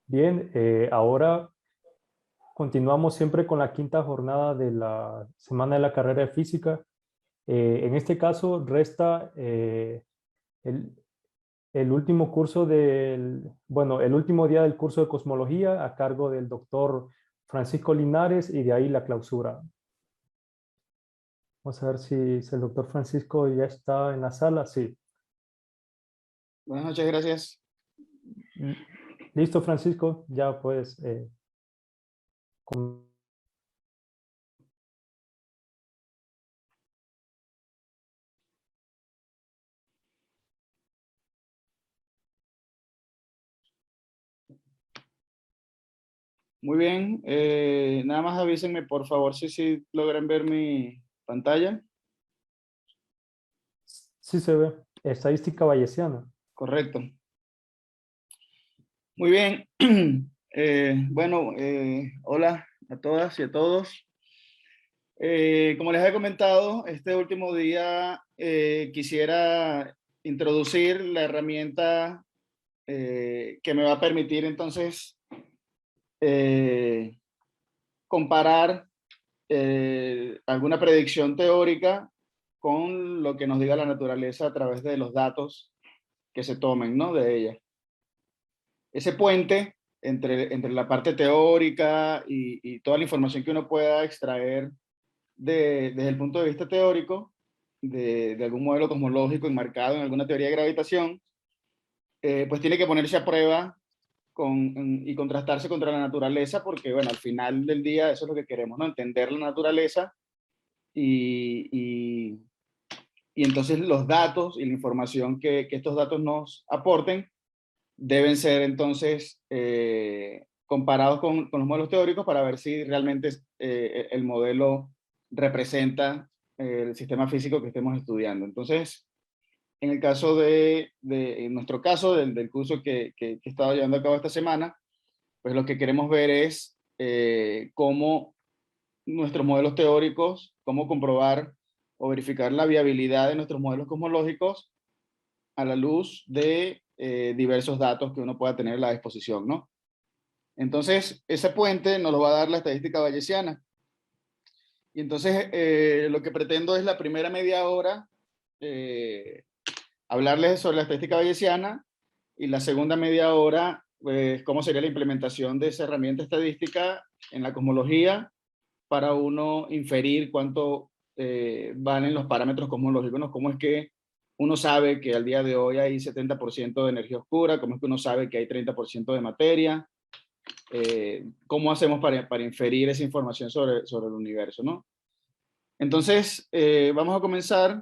Bien, ahora continuamos siempre con la quinta jornada de la semana de la carrera de física. En este caso resta el, el último curso el último día del curso de cosmología a cargo del doctor Francisco Linares y de ahí la clausura. Vamos a ver si el doctor Francisco ya está en la sala. Sí. Buenas noches, gracias. Listo, Francisco, ya puedes. Muy bien, nada más avísenme por favor si logran ver mi pantalla. Sí se ve. Estadística bayesiana. Correcto. Muy bien. Hola a todas y a todos. Como les he comentado, este último día quisiera introducir la herramienta que me va a permitir entonces eh, comparar alguna predicción teórica con lo que nos diga la naturaleza a través de los datos que se tomen, ¿no? De ella. Ese puente entre la parte teórica y toda la información que uno pueda extraer desde el punto de vista teórico, de algún modelo cosmológico enmarcado en alguna teoría de gravitación, pues tiene que ponerse a prueba y contrastarse contra la naturaleza, porque bueno, al final del día eso es lo que queremos, ¿no? Entender la naturaleza y, y, y entonces los datos y la información que estos datos nos aporten deben ser entonces comparados con los modelos teóricos para ver si realmente el modelo representa el sistema físico que estemos estudiando. Entonces, en el caso en nuestro caso, del curso que he estado llevando a cabo esta semana, pues lo que queremos ver es cómo nuestros modelos teóricos, cómo comprobar o verificar la viabilidad de nuestros modelos cosmológicos a la luz de diversos datos que uno pueda tener a la disposición, ¿no? Entonces, ese puente nos lo va a dar la estadística bayesiana. Y entonces, lo que pretendo es la primera media hora eh, hablarles sobre la estadística bayesiana y la segunda media hora, pues, cómo sería la implementación de esa herramienta estadística en la cosmología para uno inferir cuánto valen los parámetros cosmológicos, ¿no? Cómo es que uno sabe que al día de hoy hay 70% de energía oscura, cómo es que uno sabe que hay 30% de materia, cómo hacemos para inferir esa información sobre el universo, ¿no? Entonces, vamos a comenzar.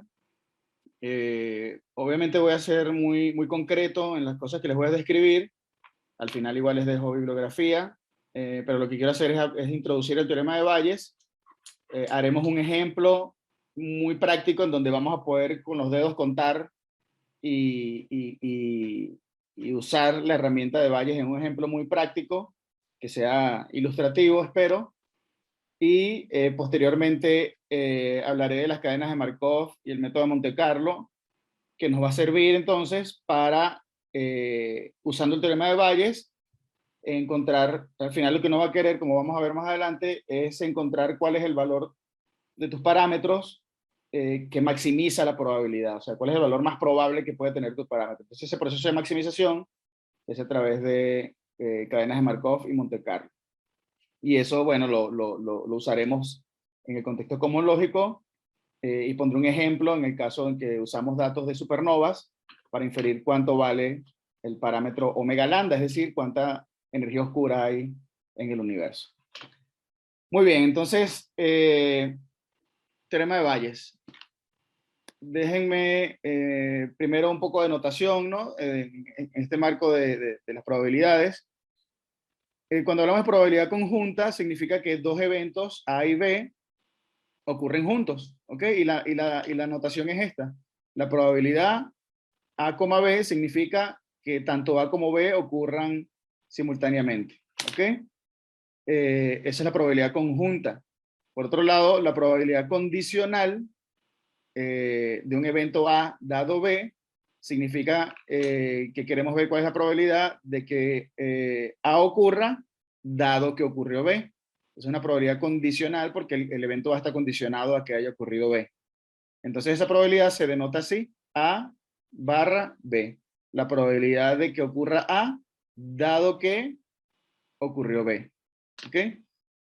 Obviamente voy a ser muy concreto en las cosas que les voy a describir. Al final igual les dejo bibliografía, pero lo que quiero hacer es introducir el teorema de Bayes. Haremos un ejemplo muy práctico en donde vamos a poder con los dedos contar y, y, y, y usar la herramienta de Bayes en un ejemplo muy práctico, que sea ilustrativo, espero. Y posteriormente hablaré de las cadenas de Markov y el método de Monte Carlo, que nos va a servir entonces para, usando el teorema de Bayes, encontrar, al final lo que uno va a querer, como vamos a ver más adelante, es encontrar cuál es el valor de tus parámetros que maximiza la probabilidad, o sea, cuál es el valor más probable que puede tener tu parámetro. Entonces ese proceso de maximización es a través de cadenas de Markov y Monte Carlo. Y eso, bueno, lo usaremos en el contexto cosmológico y pondré un ejemplo en el caso en que usamos datos de supernovas para inferir cuánto vale el parámetro omega lambda, es decir, cuánta energía oscura hay en el universo. Muy bien, entonces, teorema de Bayes. Déjenme primero un poco de notación, ¿no? En este marco de las probabilidades. Cuando hablamos de probabilidad conjunta, significa que dos eventos A y B ocurren juntos, ¿ok? Y la notación es esta. La probabilidad A, B significa que tanto A como B ocurran simultáneamente, ¿ok? Esa es la probabilidad conjunta. Por otro lado, la probabilidad condicional de un evento A dado B significa que queremos ver cuál es la probabilidad de que A ocurra dado que ocurrió B. Es una probabilidad condicional porque el evento A está condicionado a que haya ocurrido B. Entonces esa probabilidad se denota así, A barra B. La probabilidad de que ocurra A dado que ocurrió B. ¿Ok?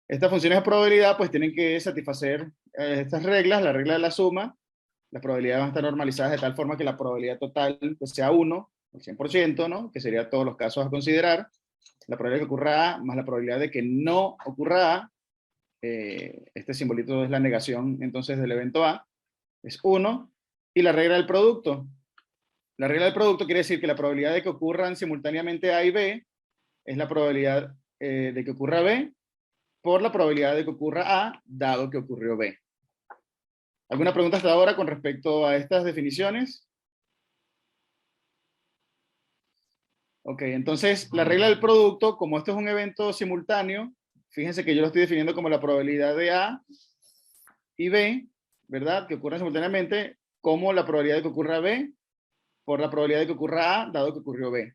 Estas funciones de probabilidad pues tienen que satisfacer estas reglas, la regla de la suma. Las probabilidades van a estar normalizadas de tal forma que la probabilidad total pues, sea 1, el 100%, ¿no? Que sería todos los casos a considerar. La probabilidad de que ocurra A más la probabilidad de que no ocurra A. Este simbolito es la negación entonces del evento A. Es 1. Y la regla del producto. La regla del producto quiere decir que la probabilidad de que ocurran simultáneamente A y B es la probabilidad de que ocurra B por la probabilidad de que ocurra A, dado que ocurrió B. ¿Alguna pregunta hasta ahora con respecto a estas definiciones? Ok, entonces la regla del producto, como esto es un evento simultáneo, fíjense que yo lo estoy definiendo como la probabilidad de A y B, ¿verdad? Que ocurran simultáneamente, como la probabilidad de que ocurra B por la probabilidad de que ocurra A, dado que ocurrió B.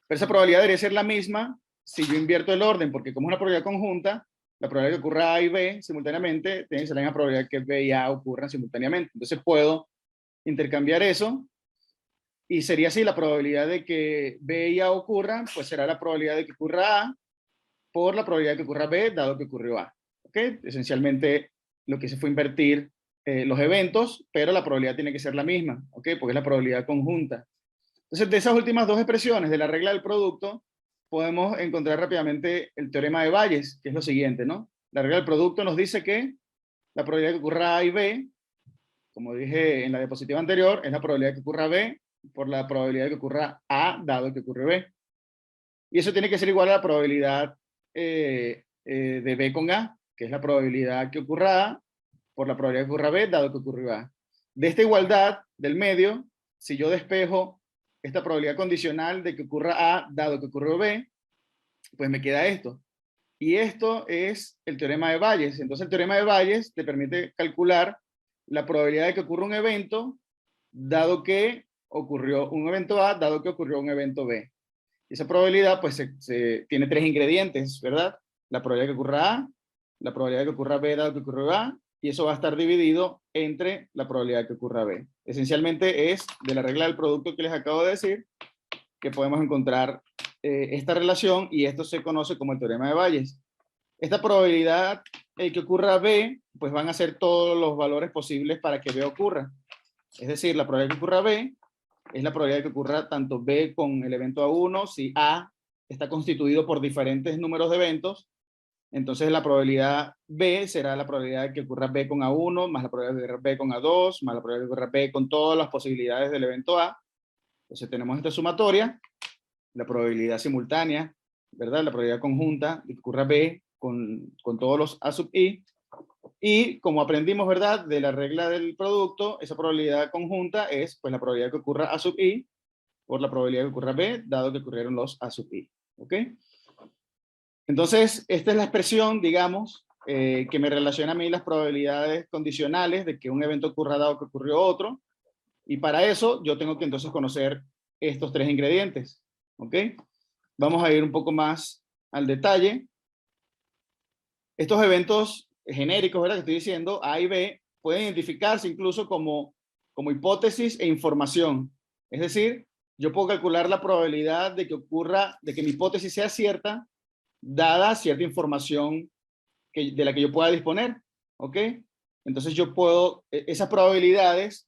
Pero esa probabilidad debería ser la misma si yo invierto el orden, porque como es una probabilidad conjunta, la probabilidad de que ocurra A y B simultáneamente tiene que ser la misma probabilidad que B y A ocurran simultáneamente. Entonces puedo intercambiar eso y sería así: la probabilidad de que B y A ocurran, pues será la probabilidad de que ocurra A por la probabilidad de que ocurra B, dado que ocurrió A. ¿Ok? Esencialmente lo que hice fue invertir los eventos, pero la probabilidad tiene que ser la misma, ¿ok? Porque es la probabilidad conjunta. Entonces, de esas últimas dos expresiones de la regla del producto, podemos encontrar rápidamente el teorema de Bayes, que es lo siguiente, ¿no? La regla del producto nos dice que la probabilidad de que ocurra A y B, como dije en la diapositiva anterior, es la probabilidad de que ocurra B por la probabilidad de que ocurra A, dado que ocurre B. Y eso tiene que ser igual a la probabilidad de B con A, que es la probabilidad que ocurra A por la probabilidad que ocurra B, dado que ocurrió A. De esta igualdad del medio, si yo despejo esta probabilidad condicional de que ocurra A, dado que ocurrió B, pues me queda esto. Y esto es el teorema de Bayes. Entonces el teorema de Bayes te permite calcular la probabilidad de que ocurra un evento, dado que ocurrió un evento A, dado que ocurrió un evento B. Y esa probabilidad pues tiene tres ingredientes, ¿verdad? La probabilidad de que ocurra A, la probabilidad de que ocurra B, dado que ocurrió A, y eso va a estar dividido entre la probabilidad de que ocurra B. Esencialmente es de la regla del producto que les acabo de decir que podemos encontrar esta relación, y esto se conoce como el teorema de Bayes. Esta probabilidad que ocurra B, pues van a ser todos los valores posibles para que B ocurra. Es decir, la probabilidad de que ocurra B es la probabilidad de que ocurra tanto B con el evento A1, si A está constituido por diferentes números de eventos. Entonces la probabilidad B será la probabilidad de que ocurra B con A1, más la probabilidad de que ocurra B con A2, más la probabilidad de que ocurra B con todas las posibilidades del evento A. Entonces tenemos esta sumatoria, la probabilidad simultánea, ¿verdad? La probabilidad conjunta de que ocurra B con todos los A sub I. Y como aprendimos, ¿verdad? De la regla del producto, esa probabilidad conjunta es pues la probabilidad de que ocurra A sub I por la probabilidad de que ocurra B, dado que ocurrieron los A sub I. ¿Ok? Entonces, esta es la expresión, digamos, que me relaciona a mí las probabilidades condicionales de que un evento ocurra dado que ocurrió otro. Y para eso yo tengo que entonces conocer estos tres ingredientes. ¿Ok? Vamos a ir un poco más al detalle. Estos eventos genéricos, ¿verdad? Que estoy diciendo, A y B, pueden identificarse incluso como hipótesis e información. Es decir, yo puedo calcular la probabilidad de que ocurra, de que mi hipótesis sea cierta, dada cierta información de la que yo pueda disponer. ¿Ok? Entonces yo puedo, esas probabilidades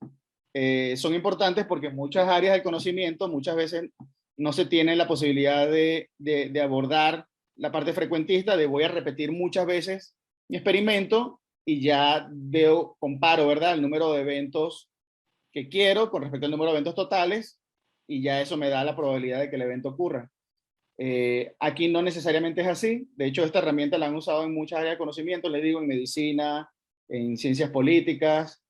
son importantes porque en muchas áreas del conocimiento muchas veces no se tiene la posibilidad de abordar la parte frecuentista, de voy a repetir muchas veces mi experimento y ya veo, comparo, ¿verdad? El número de eventos que quiero con respecto al número de eventos totales, y ya eso me da la probabilidad de que el evento ocurra. Aquí no necesariamente es así. De hecho, esta herramienta la han usado en muchas áreas de conocimiento, les digo, en medicina, en ciencias políticas,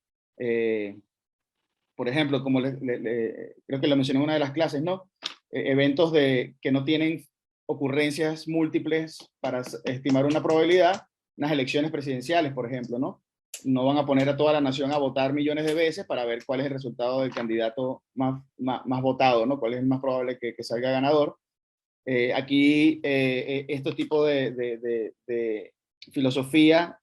por ejemplo, como creo que lo mencioné en una de las clases, ¿no? Eventos que no tienen ocurrencias múltiples para estimar una probabilidad, unas elecciones presidenciales, por ejemplo, ¿no? no van a poner a toda la nación a votar millones de veces para ver cuál es el resultado del candidato más votado, ¿no? Cuál es el más probable que salga ganador. Aquí, este tipo de filosofía,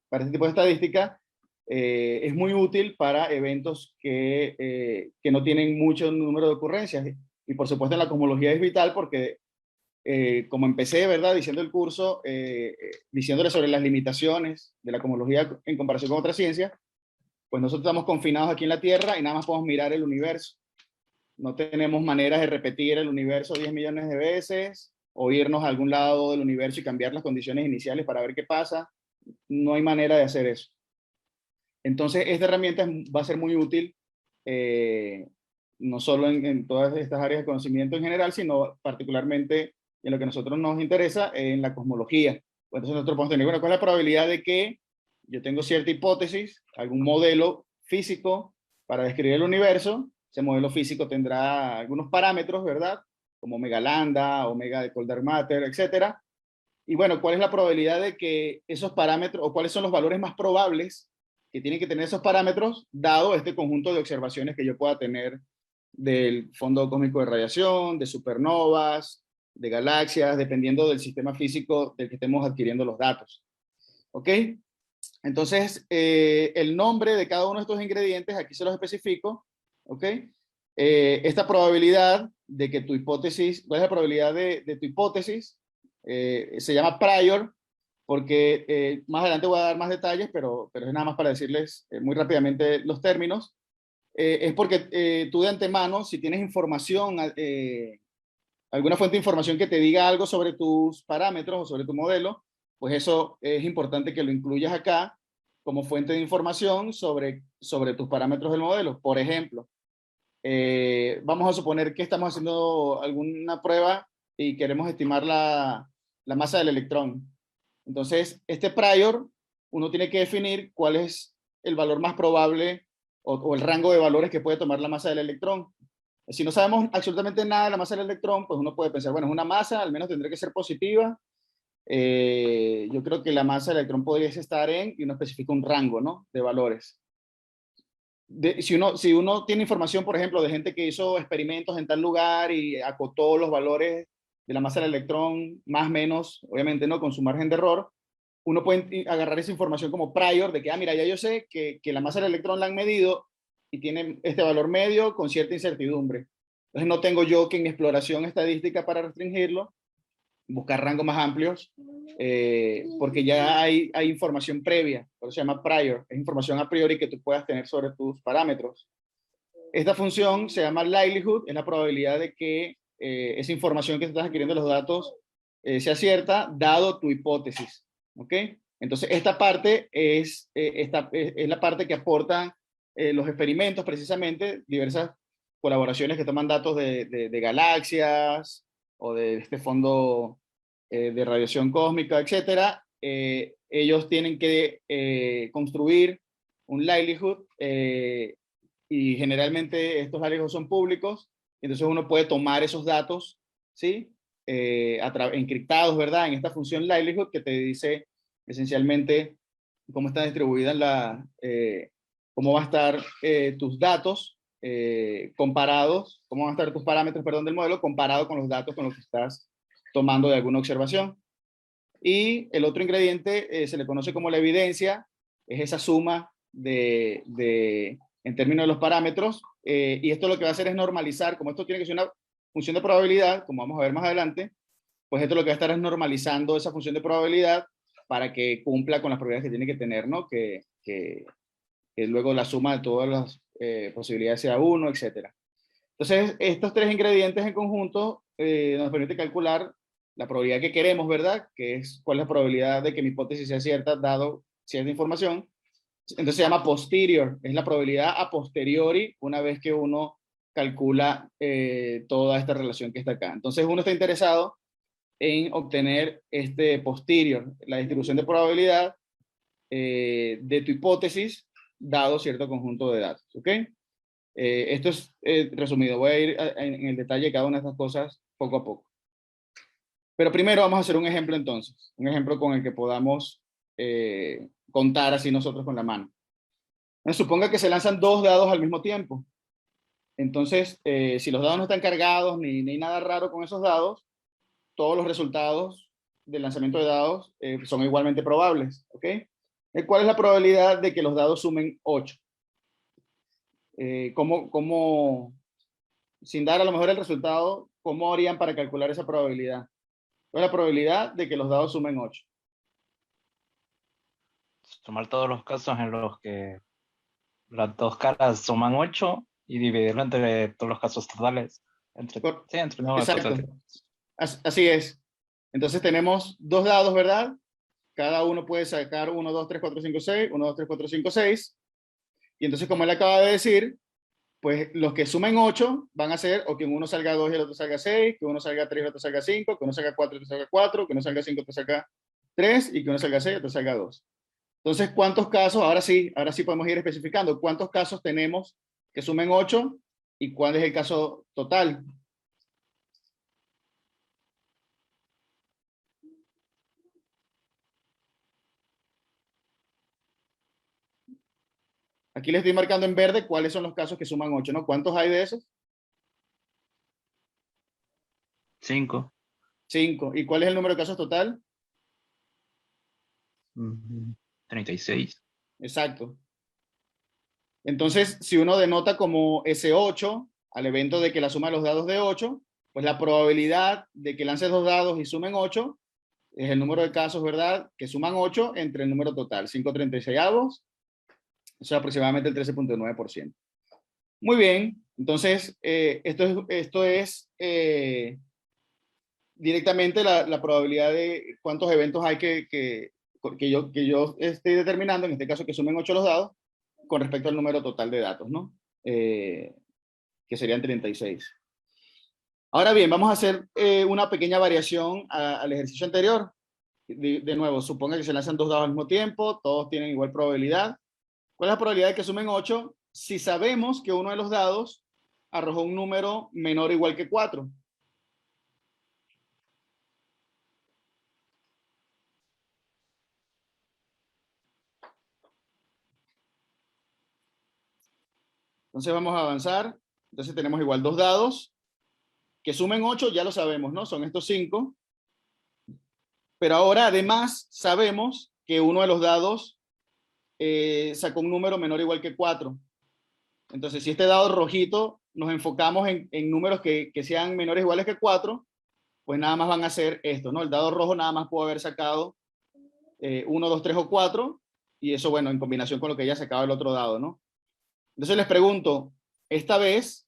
para este tipo de estadística, es muy útil para eventos que no tienen mucho número de ocurrencias. Y por supuesto en la cosmología es vital porque, como empecé, ¿verdad? Diciendo el curso, diciéndole sobre las limitaciones de la cosmología en comparación con otras ciencias, pues nosotros estamos confinados aquí en la Tierra y nada más podemos mirar el universo. No tenemos maneras de repetir el universo 10 millones de veces o irnos a algún lado del universo y cambiar las condiciones iniciales para ver qué pasa. No hay manera de hacer eso. Entonces, esta herramienta va a ser muy útil, no solo en todas estas áreas de conocimiento en general, sino particularmente en lo que a nosotros nos interesa, en la cosmología. Pues entonces nosotros podemos tener, bueno, ¿cuál es la probabilidad de que yo tengo cierta hipótesis, algún modelo físico para describir el universo? Ese modelo físico tendrá algunos parámetros, ¿verdad? Como omega lambda, omega de Colder Matter, etcétera. Y bueno, ¿cuál es la probabilidad de que esos parámetros, o cuáles son los valores más probables que tienen que tener esos parámetros, dado este conjunto de observaciones que yo pueda tener del fondo cósmico de radiación, de supernovas, de galaxias, dependiendo del sistema físico del que estemos adquiriendo los datos? ¿Ok? Entonces, el nombre de cada uno de estos ingredientes, aquí se los especifico. ¿Ok? Esta probabilidad de que tu hipótesis, ¿cuál es la probabilidad de tu hipótesis? Se llama prior, porque más adelante voy a dar más detalles, pero es nada más para decirles muy rápidamente los términos. Es porque tú de antemano, si tienes información, alguna fuente de información que te diga algo sobre tus parámetros o sobre tu modelo, pues eso es importante que lo incluyas acá como fuente de información sobre tus parámetros del modelo. Por ejemplo, vamos a suponer que estamos haciendo alguna prueba y queremos estimar la masa del electrón. Entonces, este prior, uno tiene que definir cuál es el valor más probable o el rango de valores que puede tomar la masa del electrón. Si no sabemos absolutamente nada de la masa del electrón, pues uno puede pensar, bueno, es una masa, al menos tendría que ser positiva. Yo creo que la masa del electrón podría estar en, y uno especifica un rango, ¿no?, de valores. Si uno tiene información, por ejemplo, de gente que hizo experimentos en tal lugar y acotó los valores de la masa del electrón, más o menos, obviamente, ¿no?, con su margen de error, uno puede agarrar esa información como prior, de que, mira, ya yo sé que la masa del electrón la han medido y tiene este valor medio con cierta incertidumbre. Entonces no tengo yo que en mi exploración estadística para restringirlo, buscar rangos más amplios, porque ya hay información previa, por eso se llama prior, es información a priori que tú puedas tener sobre tus parámetros. Esta función se llama likelihood, es la probabilidad de que esa información que estás adquiriendo los datos sea cierta, dado tu hipótesis. ¿Ok? Entonces, esta parte es la parte que aportan los experimentos, precisamente, diversas colaboraciones que toman datos de galaxias o de este fondo de radiación cósmica, etcétera. Ellos tienen que construir un likelihood y generalmente estos likelihoods son públicos, entonces uno puede tomar esos datos, ¿sí? Encriptados, ¿verdad? En esta función likelihood que te dice esencialmente cómo está distribuida cómo va a estar tus datos comparados, cómo van a estar tus parámetros, perdón, del modelo comparado con los datos con los que estás tomando de alguna observación. Y el otro ingrediente se le conoce como la evidencia, es esa suma en términos de los parámetros, y esto lo que va a hacer es normalizar, como esto tiene que ser una función de probabilidad, como vamos a ver más adelante, pues esto lo que va a estar es normalizando esa función de probabilidad para que cumpla con las probabilidades que tiene que tener, ¿no? Que luego la suma de todas las posibilidades sea 1, etc. Entonces, estos tres ingredientes en conjunto nos permite calcular la probabilidad que queremos, ¿verdad? Que es cuál es la probabilidad de que mi hipótesis sea cierta dado cierta información. Entonces se llama posterior, es la probabilidad a posteriori una vez que uno calcula toda esta relación que está acá. Entonces uno está interesado en obtener este posterior, la distribución de probabilidad de tu hipótesis dado cierto conjunto de datos. ¿Ok? Esto es resumido, voy a ir en el detalle de cada una de estas cosas poco a poco. Pero primero vamos a hacer un ejemplo entonces, un ejemplo con el que podamos contar así nosotros con la mano. Suponga que se lanzan 2 dados al mismo tiempo. Entonces, si los dados no están cargados ni nada raro con esos dados, todos los resultados del lanzamiento de dados son igualmente probables. ¿Ok? ¿Cuál es la probabilidad de que los dados sumen 8? Sin dar a lo mejor el resultado, ¿cómo harían para calcular esa probabilidad? ¿Cuál es la probabilidad de que los dados sumen 8? Tomar todos los casos en los que las dos caras suman 8 y dividirlo entre todos los casos totales. Entre no, Exacto. total. Así es. Entonces tenemos 2 dados, ¿verdad? Cada uno puede sacar 1, 2, 3, 4, 5, 6, 1, 2, 3, 4, 5, 6. Y entonces, como él acaba de decir, pues los que sumen 8 van a ser o que uno salga 2 y el otro salga 6, que uno salga 3 y el otro salga 5, que uno salga 4 y el otro salga 4, que uno salga 5 y el otro salga 3, y que uno salga 6 y el otro salga 2. Entonces, ¿cuántos casos? Ahora sí podemos ir especificando. ¿Cuántos casos tenemos que sumen 8 y cuál es el caso total? Aquí les estoy marcando en verde cuáles son los casos que suman 8, ¿no? ¿Cuántos hay de esos? 5. 5. ¿Y cuál es el número de casos total? 36. Exacto. Entonces, si uno denota como ese 8 al evento de que la suma de los dados de 8, pues la probabilidad de que lances 2 dados y sumen 8 es el número de casos, ¿verdad? Que suman 8 entre el número total, 5/36. Eso es aproximadamente el 13.9%. Muy bien, entonces esto es directamente la probabilidad de cuántos eventos hay que yo estoy determinando, en este caso que sumen 8 los dados, con respecto al número total de datos, ¿no? Que serían 36. Ahora bien, vamos a hacer una pequeña variación al ejercicio anterior. De nuevo, suponga que se lanzan 2 dados al mismo tiempo, todos tienen igual probabilidad. ¿Cuál es la probabilidad de que sumen 8 si sabemos que uno de los dados arrojó un número menor o igual que 4? Entonces vamos a avanzar. Entonces tenemos igual 2 dados que sumen 8, ya lo sabemos, ¿no? Son estos 5. Pero ahora además sabemos que uno de los dados sacó un número menor o igual que 4. Entonces, si este dado rojito nos enfocamos en números que sean menores o iguales que 4, pues nada más van a ser estos, ¿no? El dado rojo nada más puede haber sacado 1, 2, 3 o 4, y eso, bueno, en combinación con lo que haya sacado el otro dado, ¿no? Entonces les pregunto, esta vez,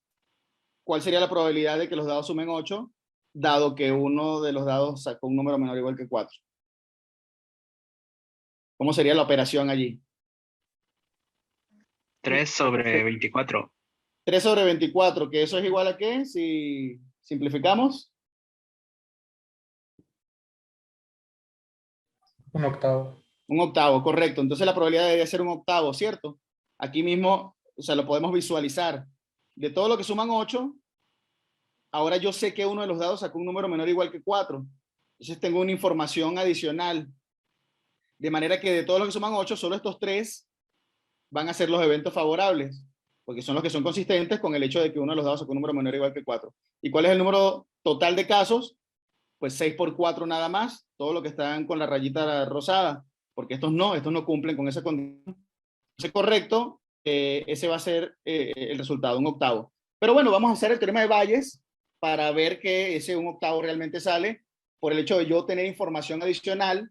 ¿cuál sería la probabilidad de que los dados sumen 8, dado que uno de los dados sacó un número menor o igual que 4? ¿Cómo sería la operación allí? 3/24. 3/24, que eso es igual a ¿qué? Si simplificamos. 1/8. Un octavo, correcto. Entonces la probabilidad debería ser un octavo, ¿cierto? Aquí mismo, o sea, lo podemos visualizar. De todo lo que suman 8, ahora yo sé que uno de los dados sacó un número menor o igual que 4. Entonces tengo una información adicional. De manera que de todos los que suman 8, solo estos 3 van a ser los eventos favorables, porque son los que son consistentes con el hecho de que uno de los dados sacó un número menor o igual que 4. ¿Y cuál es el número total de casos? Pues 6 por 4 nada más, todo lo que están con la rayita rosada, porque estos no cumplen con esa condición. Es correcto, ese va a ser el resultado, un octavo. Pero bueno, vamos a hacer el teorema de Bayes para ver que ese un octavo realmente sale por el hecho de yo tener información adicional,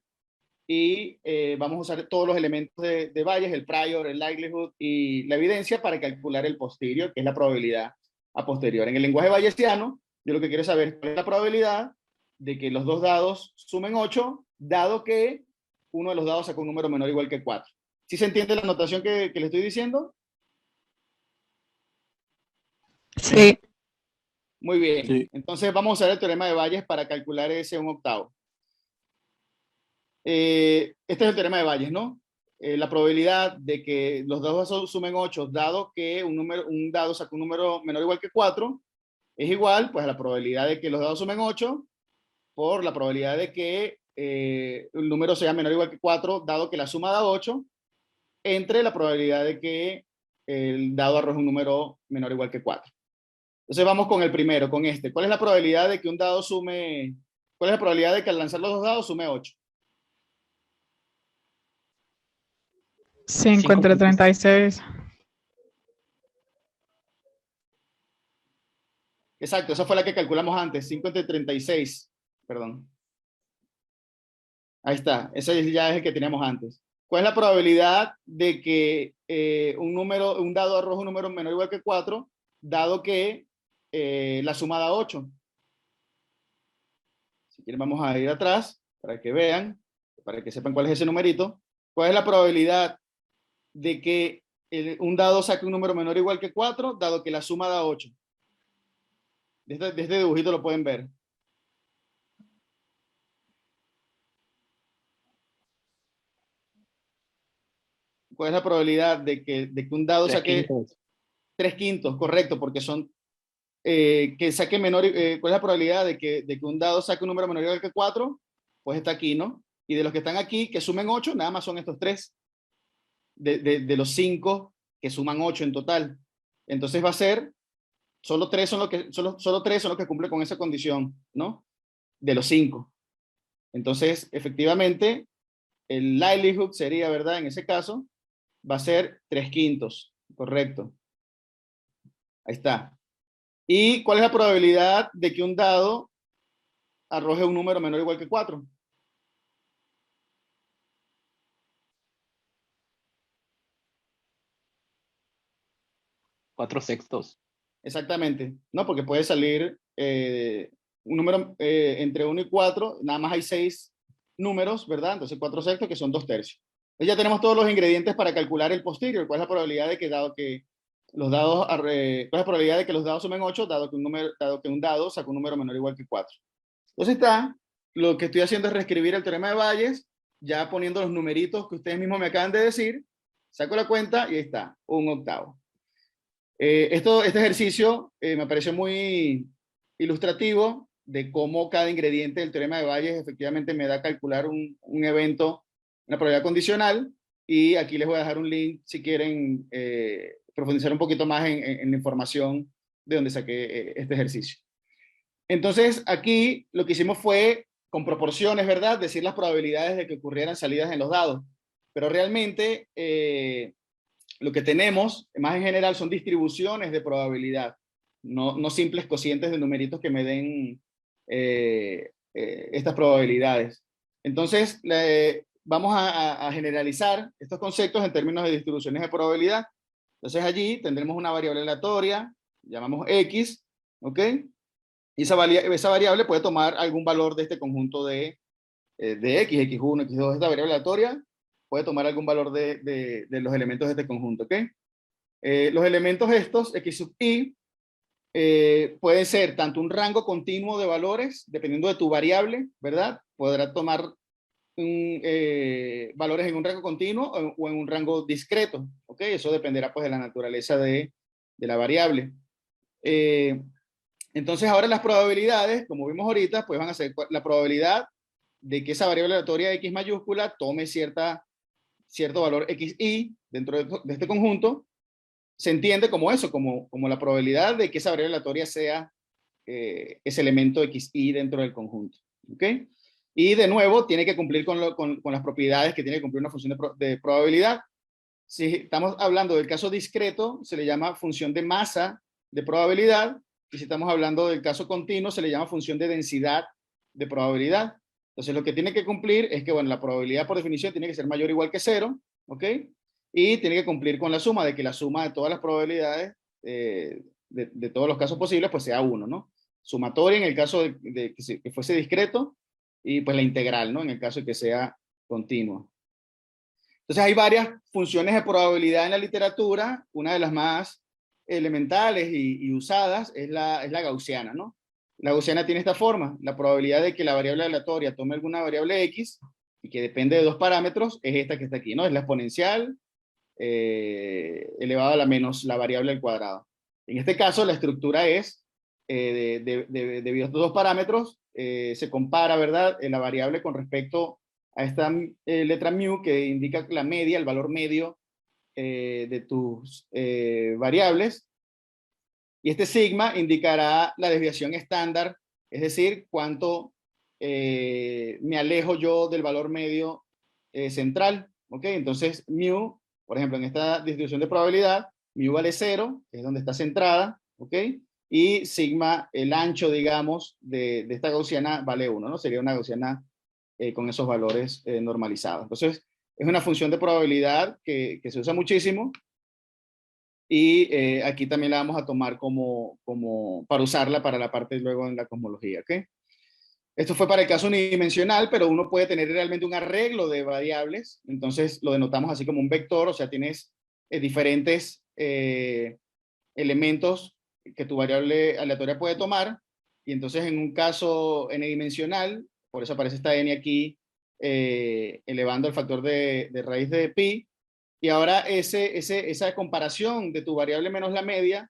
y vamos a usar todos los elementos de Bayes, el prior, el likelihood y la evidencia para calcular el posterior, que es la probabilidad a posterior. En el lenguaje bayesiano, yo lo que quiero saber es cuál es la probabilidad de que los dos dados sumen 8, dado que uno de los dados sacó un número menor o igual que 4. ¿Sí se entiende la notación que le estoy diciendo? Sí. Muy bien. Sí. Entonces vamos a usar el teorema de Bayes para calcular ese un octavo. Este es el teorema de Bayes, ¿no? La probabilidad de que los dados sumen 8, dado que un dado saca un número menor o igual que 4, es igual pues a la probabilidad de que los dados sumen 8 por la probabilidad de que el número sea menor o igual que 4, dado que la suma da 8, entre la probabilidad de que el dado arroje un número menor o igual que 4. Entonces vamos con el primero, con este. ¿Cuál es la probabilidad de que un dado sume, cuál es la probabilidad de que al lanzar los dos dados sume 8? 5 entre 36. Exacto, esa fue la que calculamos antes, 5 entre 36, perdón. Ahí está, ese ya es el que teníamos antes. ¿Cuál es la probabilidad de que un dado arroje un número menor o igual que 4, dado que la suma da 8? Si quieren vamos a ir atrás para que vean, para que sepan cuál es ese numerito. ¿Cuál es la probabilidad de que un dado saque un número menor o igual que 4, dado que la suma da 8? De este dibujito lo pueden ver. ¿Cuál es la probabilidad de que un dado saque 3 quintos? Correcto, porque son que saque menor. ¿Cuál es la probabilidad de que un dado saque un número menor o igual que 4? Pues está aquí, ¿no? Y de los que están aquí, que sumen 8, nada más son estos 3. De los 5 que suman 8 en total. Entonces va a ser, solo 3 son los que cumplen con esa condición, ¿no? De los 5. Entonces, efectivamente, el likelihood sería, ¿verdad? En ese caso, va a ser 3 quintos, correcto. Ahí está. ¿Y cuál es la probabilidad de que un dado arroje un número menor o igual que 4? 4 sextos. Exactamente, ¿no? Porque puede salir un número entre 1 y 4, nada más hay 6 números, ¿verdad? Entonces 4 sextos, que son 2 tercios. Entonces ya tenemos todos los ingredientes para calcular el posterior. ¿Cuál es la probabilidad de que dado que los dados, cuál es la probabilidad de que los dados sumen 8, dado que un dado saca un número menor o igual que 4? Entonces lo que estoy haciendo es reescribir el teorema de Bayes, ya poniendo los numeritos que ustedes mismos me acaban de decir, saco la cuenta y ahí está, 1/8. Este ejercicio me pareció muy ilustrativo de cómo cada ingrediente del teorema de Bayes efectivamente me da a calcular un evento, una probabilidad condicional, y aquí les voy a dejar un link si quieren profundizar un poquito más en la información de donde saqué este ejercicio. Entonces aquí lo que hicimos fue, con proporciones, ¿verdad?, decir las probabilidades de que ocurrieran salidas en los dados, pero realmente lo que tenemos, más en general, son distribuciones de probabilidad, no simples cocientes de numeritos que me den estas probabilidades. Entonces, vamos a generalizar estos conceptos en términos de distribuciones de probabilidad. Entonces, allí tendremos una variable aleatoria, llamamos X, ¿ok? Y esa variable puede tomar algún valor de este conjunto de X, X1, X2, esta variable aleatoria puede tomar algún valor de los elementos de este conjunto, ¿ok? Los elementos estos, X sub I, pueden ser tanto un rango continuo de valores, dependiendo de tu variable, ¿verdad? Podrá tomar valores en un rango continuo o en un rango discreto, ¿ok? Eso dependerá pues de la naturaleza de la variable. Entonces ahora las probabilidades, como vimos ahorita, pues van a ser la probabilidad de que esa variable aleatoria X mayúscula tome cierto valor xi dentro de este conjunto, se entiende como eso, como la probabilidad de que esa variable aleatoria sea ese elemento xi dentro del conjunto. ¿Ok? Y de nuevo, tiene que cumplir con las propiedades que tiene que cumplir una función de probabilidad. Si estamos hablando del caso discreto, se le llama función de masa de probabilidad, y si estamos hablando del caso continuo, se le llama función de densidad de probabilidad. Entonces, lo que tiene que cumplir es que, bueno, la probabilidad por definición tiene que ser mayor o igual que 0, ¿ok? Y tiene que cumplir con la suma, de que la suma de todas las probabilidades, de todos los casos posibles, pues sea 1, ¿no? Sumatoria en el caso de que fuese discreto, y pues la integral, ¿no? En el caso de que sea continuo. Entonces hay varias funciones de probabilidad en la literatura. Una de las más elementales y usadas es la gaussiana, ¿no? La gaussiana tiene esta forma: la probabilidad de que la variable aleatoria tome alguna variable x y que depende de 2 parámetros es esta que está aquí, ¿no? Es la exponencial elevado a la menos la variable al cuadrado. En este caso la estructura es, debido a estos 2 parámetros, se compara, ¿verdad? La variable con respecto a esta letra mu que indica la media, el valor medio de tus variables. Y este sigma indicará la desviación estándar, es decir, cuánto me alejo yo del valor medio central. ¿Ok? Entonces, mu, por ejemplo, en esta distribución de probabilidad, mu vale 0, que es donde está centrada. ¿Ok? Y sigma, el ancho, digamos, de esta gaussiana vale 1, ¿no? Sería una gaussiana con esos valores normalizados. Entonces, es una función de probabilidad que se usa muchísimo. Y aquí también la vamos a tomar para usarla para la parte luego en la cosmología. ¿Ok? Esto fue para el caso unidimensional, pero uno puede tener realmente un arreglo de variables. Entonces lo denotamos así como un vector, o sea, tienes diferentes elementos que tu variable aleatoria puede tomar. Y entonces en un caso n-dimensional, por eso aparece esta n aquí, elevando el factor de raíz de pi. Y ahora esa comparación de tu variable menos la media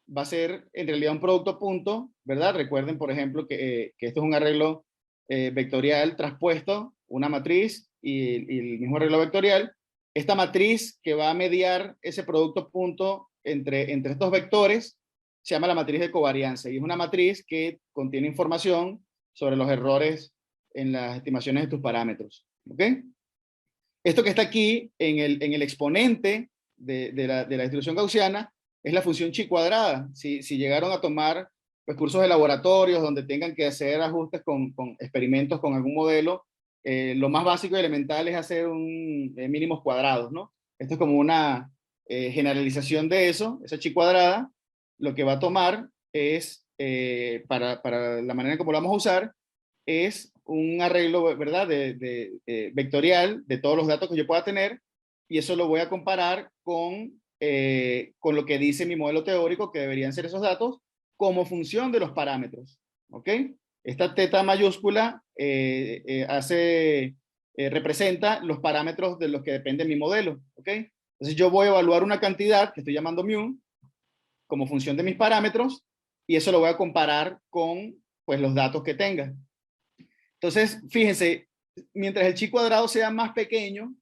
va a ser en realidad un producto punto, ¿verdad? Recuerden, por ejemplo, que esto es un arreglo vectorial traspuesto, una matriz y el mismo arreglo vectorial. Esta matriz que va a mediar ese producto punto entre estos vectores se llama la matriz de covarianza y es una matriz que contiene información sobre los errores en las estimaciones de tus parámetros. ¿Ok? Esto que está aquí en el exponente de la distribución gaussiana es la función chi cuadrada. Si llegaron a tomar pues, cursos de laboratorios donde tengan que hacer ajustes con experimentos con algún modelo, lo más básico y elemental es hacer mínimos cuadrados, ¿no? Esto es como una generalización de eso, esa chi cuadrada. Lo que va a tomar es, para la manera como lo vamos a usar, es un arreglo, ¿verdad? Vectorial de todos los datos que yo pueda tener, y eso lo voy a comparar con lo que dice mi modelo teórico, que deberían ser esos datos, como función de los parámetros. ¿Ok? Esta teta mayúscula representa los parámetros de los que depende mi modelo. ¿Ok? Entonces yo voy a evaluar una cantidad que estoy llamando mu como función de mis parámetros, y eso lo voy a comparar con pues, los datos que tenga. Entonces, fíjense, mientras el chi cuadrado sea más pequeño,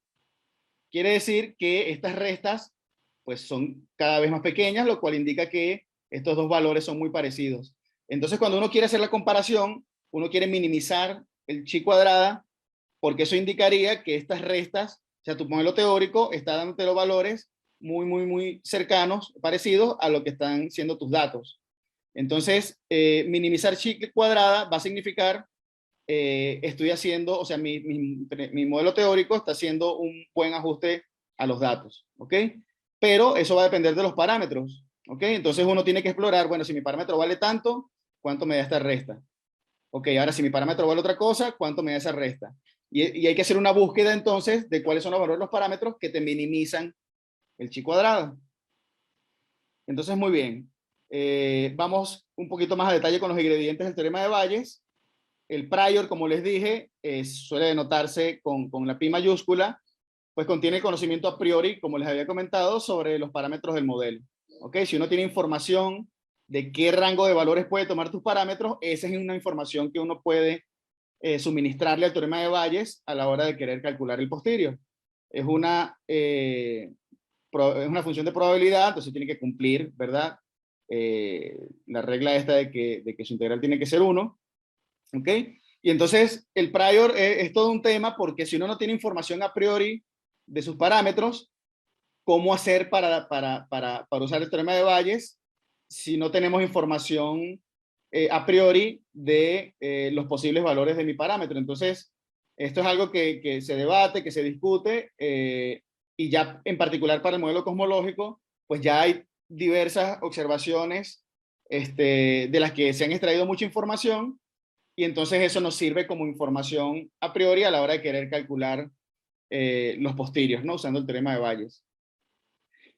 quiere decir que estas restas pues, son cada vez más pequeñas, lo cual indica que estos dos valores son muy parecidos. Entonces, cuando uno quiere hacer la comparación, uno quiere minimizar el chi cuadrada, porque eso indicaría que estas restas, o sea, tu modelo teórico está dándote los valores muy, muy, muy cercanos, parecidos a lo que están siendo tus datos. Entonces, minimizar chi cuadrada va a significar estoy haciendo, o sea, mi modelo teórico está haciendo un buen ajuste a los datos, ¿ok? Pero eso va a depender de los parámetros, ¿ok? Entonces uno tiene que explorar, bueno, si mi parámetro vale tanto, ¿cuánto me da esta resta? Ok, ahora si mi parámetro vale otra cosa, ¿cuánto me da esa resta? Y hay que hacer una búsqueda entonces de cuáles son los valores de los parámetros que te minimizan el chi cuadrado. Entonces, muy bien. Vamos un poquito más a detalle con los ingredientes del teorema de Bayes. El prior, como les dije, suele denotarse con la pi mayúscula, pues contiene el conocimiento a priori, como les había comentado, sobre los parámetros del modelo. ¿Ok? Si uno tiene información de qué rango de valores puede tomar tus parámetros, esa es una información que uno puede suministrarle al teorema de Bayes a la hora de querer calcular el posterior. Es una función de probabilidad, entonces tiene que cumplir, ¿verdad? La regla esta de que su integral tiene que ser 1. ¿Ok? Y entonces el prior es todo un tema, porque si uno no tiene información a priori de sus parámetros, ¿cómo hacer para usar el teorema de Bayes si no tenemos información a priori de los posibles valores de mi parámetro? Entonces, esto es algo que se debate, que se discute, y ya en particular para el modelo cosmológico, pues ya hay diversas observaciones de las que se han extraído mucha información, y entonces eso nos sirve como información a priori a la hora de querer calcular los posteriores, ¿no? Usando el teorema de Bayes.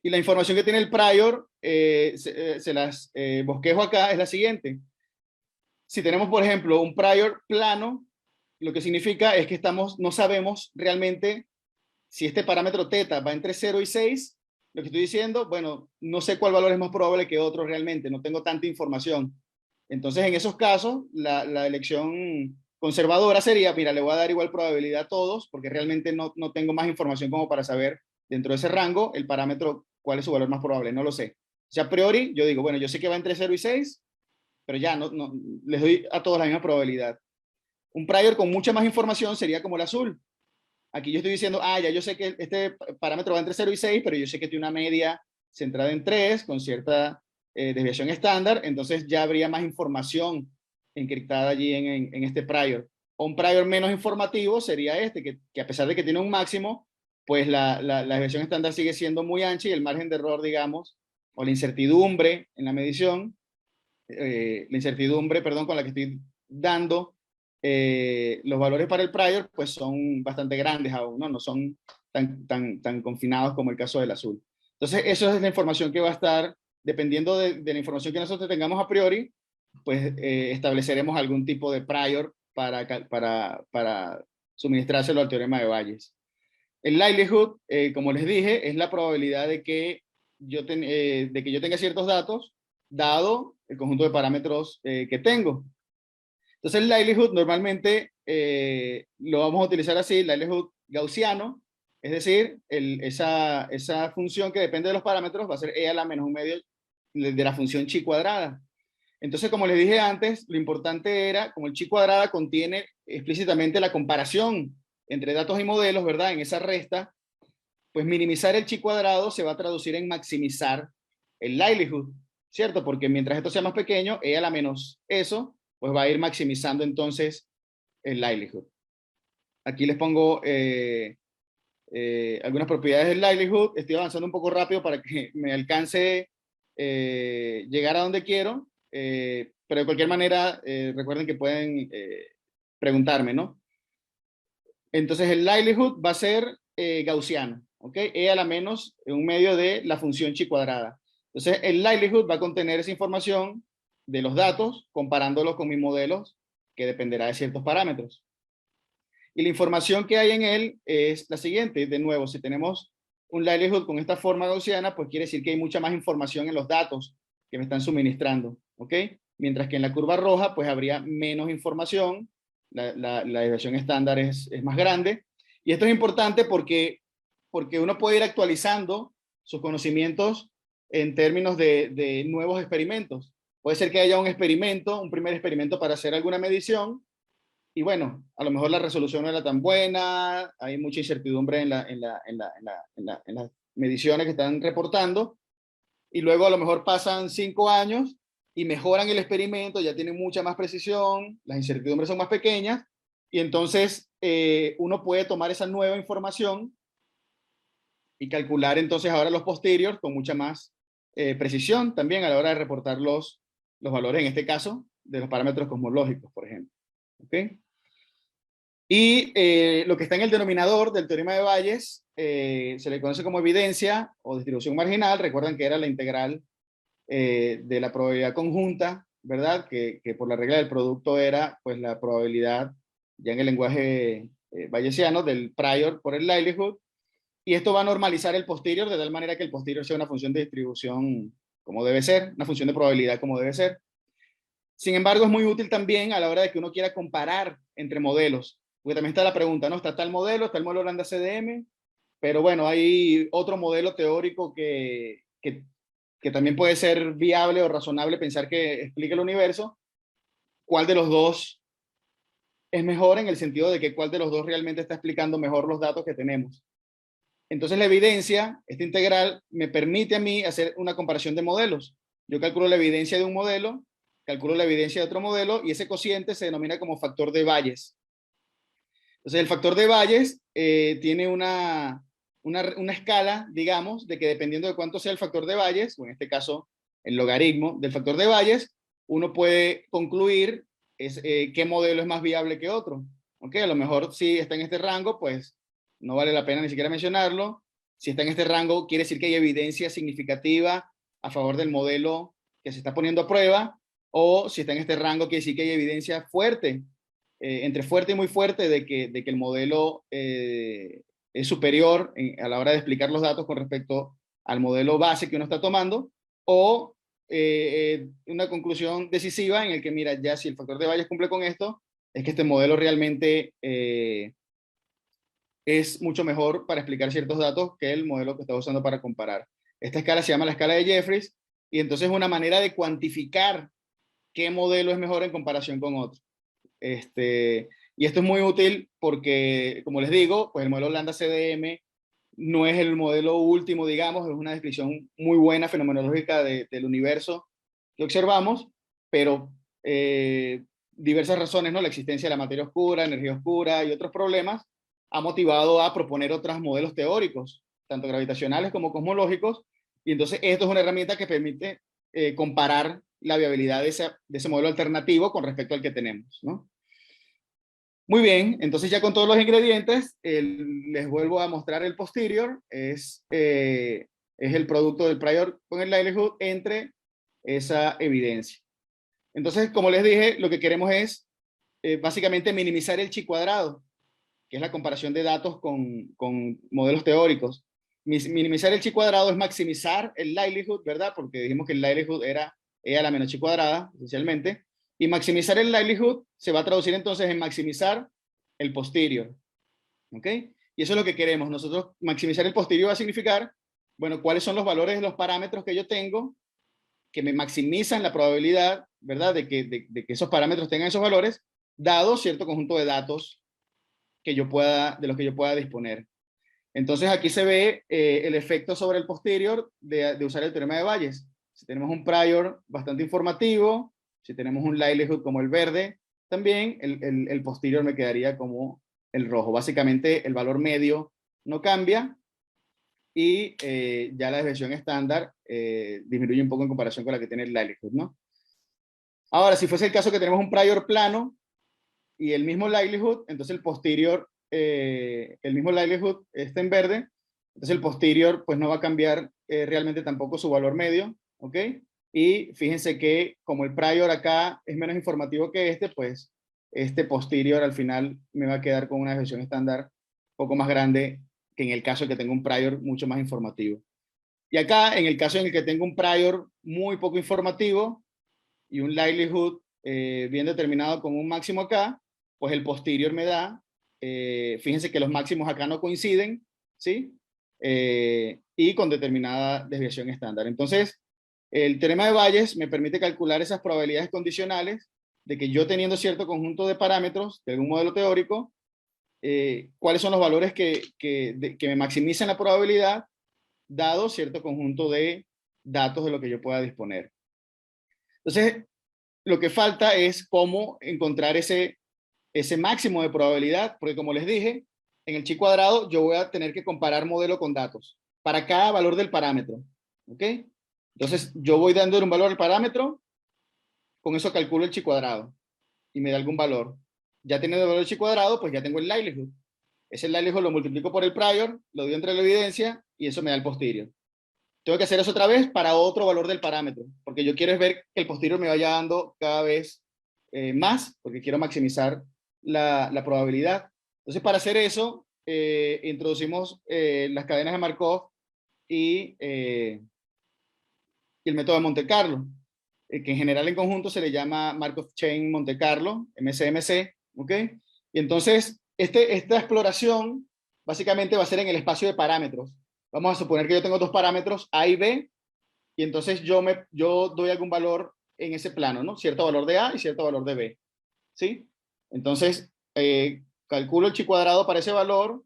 Y la información que tiene el prior, se las bosquejo acá, es la siguiente. Si tenemos, por ejemplo, un prior plano, lo que significa es que no sabemos realmente si este parámetro teta va entre 0 y 6. Lo que estoy diciendo, bueno, no sé cuál valor es más probable que otro realmente, no tengo tanta información. Entonces, en esos casos, la elección conservadora sería, mira, le voy a dar igual probabilidad a todos, porque realmente no tengo más información como para saber dentro de ese rango el parámetro, cuál es su valor más probable, no lo sé. O sea, a priori, yo digo, bueno, yo sé que va entre 0 y 6, pero ya les doy a todos la misma probabilidad. Un prior con mucha más información sería como el azul. Aquí yo estoy diciendo, ya yo sé que este parámetro va entre 0 y 6, pero yo sé que tiene una media centrada en 3 con cierta desviación estándar, entonces ya habría más información encriptada allí en este prior. O un prior menos informativo sería este, que a pesar de que tiene un máximo, pues la desviación estándar sigue siendo muy ancha y el margen de error, digamos, o la incertidumbre en la medición, con la que estoy dando los valores para el prior, pues son bastante grandes aún, ¿no? No son tan confinados como el caso del azul. Entonces, eso es la información que va a estar, dependiendo de la información que nosotros tengamos a priori, pues estableceremos algún tipo de prior para suministrárselo al teorema de Bayes. El likelihood, como les dije, es la probabilidad de que yo tenga ciertos datos, dado el conjunto de parámetros que tengo. Entonces el likelihood normalmente lo vamos a utilizar así, el likelihood gaussiano, es decir, esa función que depende de los parámetros va a ser e a la menos un medio de la función chi cuadrada. Entonces, como les dije antes, lo importante era, como el chi cuadrada contiene explícitamente la comparación entre datos y modelos, ¿verdad? En esa resta, pues minimizar el chi cuadrado se va a traducir en maximizar el likelihood, ¿cierto? Porque mientras esto sea más pequeño, e a la menos eso, pues va a ir maximizando entonces el likelihood. Aquí les pongo algunas propiedades del likelihood. Estoy avanzando un poco rápido para que me alcance llegar a donde quiero, pero de cualquier manera recuerden que pueden preguntarme, ¿no? Entonces el likelihood va a ser gaussiano, ¿ok? E a la menos un medio de la función chi cuadrada. Entonces el likelihood va a contener esa información de los datos, comparándolos con mis modelos, que dependerá de ciertos parámetros. Y la información que hay en él es la siguiente. De nuevo, si tenemos un likelihood con esta forma gaussiana, pues quiere decir que hay mucha más información en los datos que me están suministrando, ¿ok? Mientras que en la curva roja, pues habría menos información, la desviación estándar es más grande. Y esto es importante porque uno puede ir actualizando sus conocimientos en términos de nuevos experimentos. Puede ser que haya un primer experimento para hacer alguna medición, y bueno, a lo mejor la resolución no era tan buena, hay mucha incertidumbre en las mediciones que están reportando, y luego a lo mejor pasan 5 años y mejoran el experimento, ya tienen mucha más precisión, las incertidumbres son más pequeñas, y entonces uno puede tomar esa nueva información y calcular entonces ahora los posteriores con mucha más precisión también a la hora de reportar los valores, en este caso, de los parámetros cosmológicos, por ejemplo. ¿Okay? Y lo que está en el denominador del teorema de Bayes se le conoce como evidencia o distribución marginal. Recuerdan que era la integral de la probabilidad conjunta, ¿verdad? Que por la regla del producto era pues la probabilidad, ya en el lenguaje bayesiano, del prior por el likelihood. Y esto va a normalizar el posterior de tal manera que el posterior sea una función de distribución como debe ser, una función de probabilidad como debe ser. Sin embargo, es muy útil también a la hora de que uno quiera comparar entre modelos. Porque también está la pregunta, ¿no? Está el modelo Lambda CDM, pero bueno, hay otro modelo teórico que también puede ser viable o razonable pensar que explique el universo. ¿Cuál de los dos es mejor en el sentido de que cuál de los dos realmente está explicando mejor los datos que tenemos? Entonces la evidencia, esta integral, me permite a mí hacer una comparación de modelos. Yo calculo la evidencia de un modelo, calculo la evidencia de otro modelo, y ese cociente se denomina como factor de Bayes. Entonces el factor de Bayes tiene una escala, digamos, de que dependiendo de cuánto sea el factor de Bayes, o en este caso el logaritmo del factor de Bayes, uno puede concluir qué modelo es más viable que otro. ¿Okay? A lo mejor si está en este rango, pues no vale la pena ni siquiera mencionarlo. Si está en este rango, quiere decir que hay evidencia significativa a favor del modelo que se está poniendo a prueba, o si está en este rango, quiere decir que hay evidencia fuerte, entre fuerte y muy fuerte, de que el modelo es superior a la hora de explicar los datos con respecto al modelo base que uno está tomando, o una conclusión decisiva en el que, mira, ya si el factor de Bayes cumple con esto, es que este modelo realmente es mucho mejor para explicar ciertos datos que el modelo que estaba usando para comparar. Esta escala se llama la escala de Jeffreys, y entonces es una manera de cuantificar qué modelo es mejor en comparación con otro. Y esto es muy útil porque, como les digo, pues el modelo Lambda CDM no es el modelo último, digamos, es una descripción muy buena fenomenológica del universo que observamos, pero diversas razones, ¿no? La existencia de la materia oscura, energía oscura y otros problemas ha motivado a proponer otros modelos teóricos, tanto gravitacionales como cosmológicos, y entonces esto es una herramienta que permite comparar la viabilidad de ese modelo alternativo con respecto al que tenemos, ¿no? Muy bien, entonces ya con todos los ingredientes, les vuelvo a mostrar el posterior, es el producto del prior con el likelihood entre esa evidencia. Entonces, como les dije, lo que queremos es básicamente minimizar el chi cuadrado, que es la comparación de datos con modelos teóricos. Minimizar el chi cuadrado es maximizar el likelihood, ¿verdad? Porque dijimos que el likelihood era E a la menos chi cuadrada, esencialmente. Y maximizar el likelihood se va a traducir entonces en maximizar el posterior. ¿Ok? Y eso es lo que queremos. Nosotros maximizar el posterior va a significar, bueno, cuáles son los valores de los parámetros que yo tengo que me maximizan la probabilidad, ¿verdad? De que esos parámetros tengan esos valores, dado cierto conjunto de datos que yo pueda, de los que yo pueda disponer. Entonces aquí se ve el efecto sobre el posterior de usar el teorema de Bayes. Si tenemos un prior bastante informativo, si tenemos un likelihood como el verde, también el posterior me quedaría como el rojo. Básicamente el valor medio no cambia y ya la desviación estándar disminuye un poco en comparación con la que tiene el likelihood, ¿no? Ahora, si fuese el caso que tenemos un prior plano y el mismo likelihood, entonces el posterior, el mismo likelihood está en verde, entonces el posterior pues no va a cambiar realmente tampoco su valor medio, ¿ok? Y fíjense que como el prior acá es menos informativo que este, pues este posterior al final me va a quedar con una desviación estándar un poco más grande que en el caso de que tenga un prior mucho más informativo. Y acá, en el caso en el que tengo un prior muy poco informativo y un likelihood bien determinado con un máximo acá, pues el posterior me da, fíjense que los máximos acá no coinciden, ¿sí? Y con determinada desviación estándar. Entonces, el teorema de Bayes me permite calcular esas probabilidades condicionales de que yo teniendo cierto conjunto de parámetros de algún modelo teórico, cuáles son los valores que me maximizan la probabilidad dado cierto conjunto de datos de lo que yo pueda disponer. Entonces, lo que falta es cómo encontrar ese máximo de probabilidad, porque como les dije, en el chi cuadrado yo voy a tener que comparar modelo con datos para cada valor del parámetro. ¿Ok? Entonces, yo voy dando un valor al parámetro, con eso calculo el chi cuadrado y me da algún valor. Ya teniendo el valor del chi cuadrado, pues ya tengo el likelihood. Ese likelihood lo multiplico por el prior, lo doy entre la evidencia y eso me da el posterior. Tengo que hacer eso otra vez para otro valor del parámetro, porque yo quiero es ver que el posterior me vaya dando cada vez más, porque quiero maximizar la probabilidad. Entonces, para hacer eso, introducimos las cadenas de Markov y el método de Monte Carlo, que en general en conjunto se le llama Markov Chain Monte Carlo, MCMC, ¿ok? Y entonces, esta exploración básicamente va a ser en el espacio de parámetros. Vamos a suponer que yo tengo dos parámetros, A y B, y entonces yo doy algún valor en ese plano, ¿no? Cierto valor de A y cierto valor de B, ¿sí? Entonces, calculo el chi cuadrado para ese valor,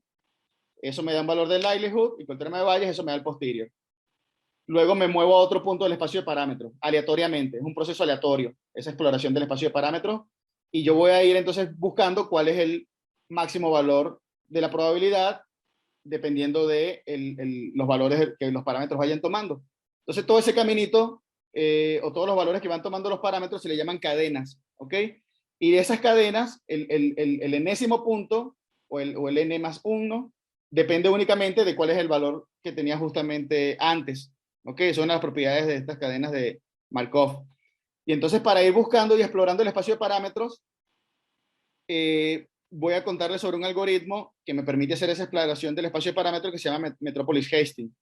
eso me da un valor del likelihood, y con el teorema de Bayes eso me da el posterior. Luego me muevo a otro punto del espacio de parámetros, aleatoriamente, es un proceso aleatorio, esa exploración del espacio de parámetros, y yo voy a ir entonces buscando cuál es el máximo valor de la probabilidad dependiendo de los valores que los parámetros vayan tomando. Entonces todo ese caminito o todos los valores que van tomando los parámetros se le llaman cadenas, ¿ok? Y de esas cadenas, el enésimo punto o el n más 1 depende únicamente de cuál es el valor que tenía justamente antes, ¿ok? Son las propiedades de estas cadenas de Markov. Y entonces para ir buscando y explorando el espacio de parámetros, voy a contarles sobre un algoritmo que me permite hacer esa exploración del espacio de parámetros que se llama Metropolis Hastings.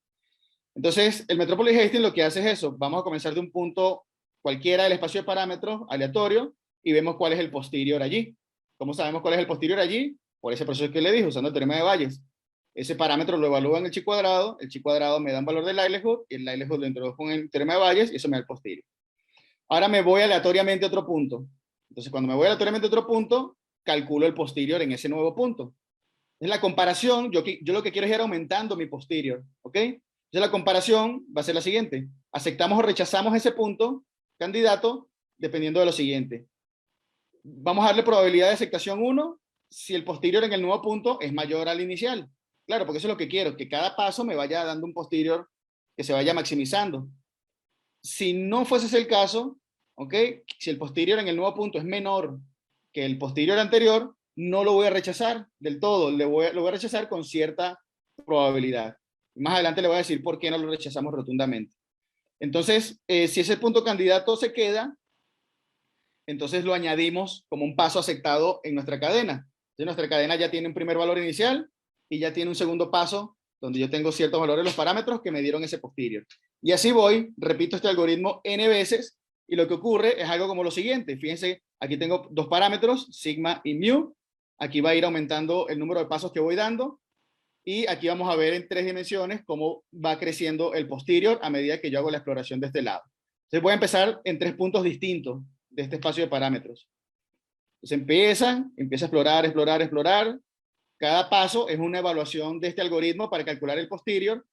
Entonces, el Metropolis Hastings lo que hace es eso. Vamos a comenzar de un punto cualquiera del espacio de parámetros aleatorio y vemos cuál es el posterior allí. ¿Cómo sabemos cuál es el posterior allí? Por ese proceso que le dije, usando el teorema de Bayes. Ese parámetro lo evalúa en el chi cuadrado me da un valor del likelihood, y el likelihood lo introduzco en el teorema de Bayes y eso me da el posterior. Ahora me voy aleatoriamente a otro punto. Entonces, cuando me voy aleatoriamente a otro punto, calculo el posterior en ese nuevo punto. Es la comparación, yo lo que quiero es ir aumentando mi posterior, ¿ok? Entonces la comparación va a ser la siguiente. Aceptamos o rechazamos ese punto, candidato, dependiendo de lo siguiente. Vamos a darle probabilidad de aceptación 1 si el posterior en el nuevo punto es mayor al inicial. Claro, porque eso es lo que quiero, que cada paso me vaya dando un posterior que se vaya maximizando. Si no fuese ese el caso, ¿ok? Si el posterior en el nuevo punto es menor que el posterior anterior, no lo voy a rechazar del todo, lo voy a rechazar con cierta probabilidad. Más adelante le voy a decir por qué no lo rechazamos rotundamente. Entonces, si ese punto candidato se queda, entonces lo añadimos como un paso aceptado en nuestra cadena. Entonces, nuestra cadena ya tiene un primer valor inicial y ya tiene un segundo paso donde yo tengo ciertos valores de los parámetros que me dieron ese posterior. Y así voy, repito este algoritmo n veces, y lo que ocurre es algo como lo siguiente. Fíjense, aquí tengo dos parámetros, sigma y mu. Aquí va a ir aumentando el número de pasos que voy dando, y aquí vamos a ver en 3 dimensiones cómo va creciendo el posterior a medida que yo hago la exploración de este lado. Entonces voy a empezar en 3 puntos distintos de este espacio de parámetros. Entonces empieza a explorar, explorar, explorar. Cada paso es una evaluación de este algoritmo para calcular el posterior,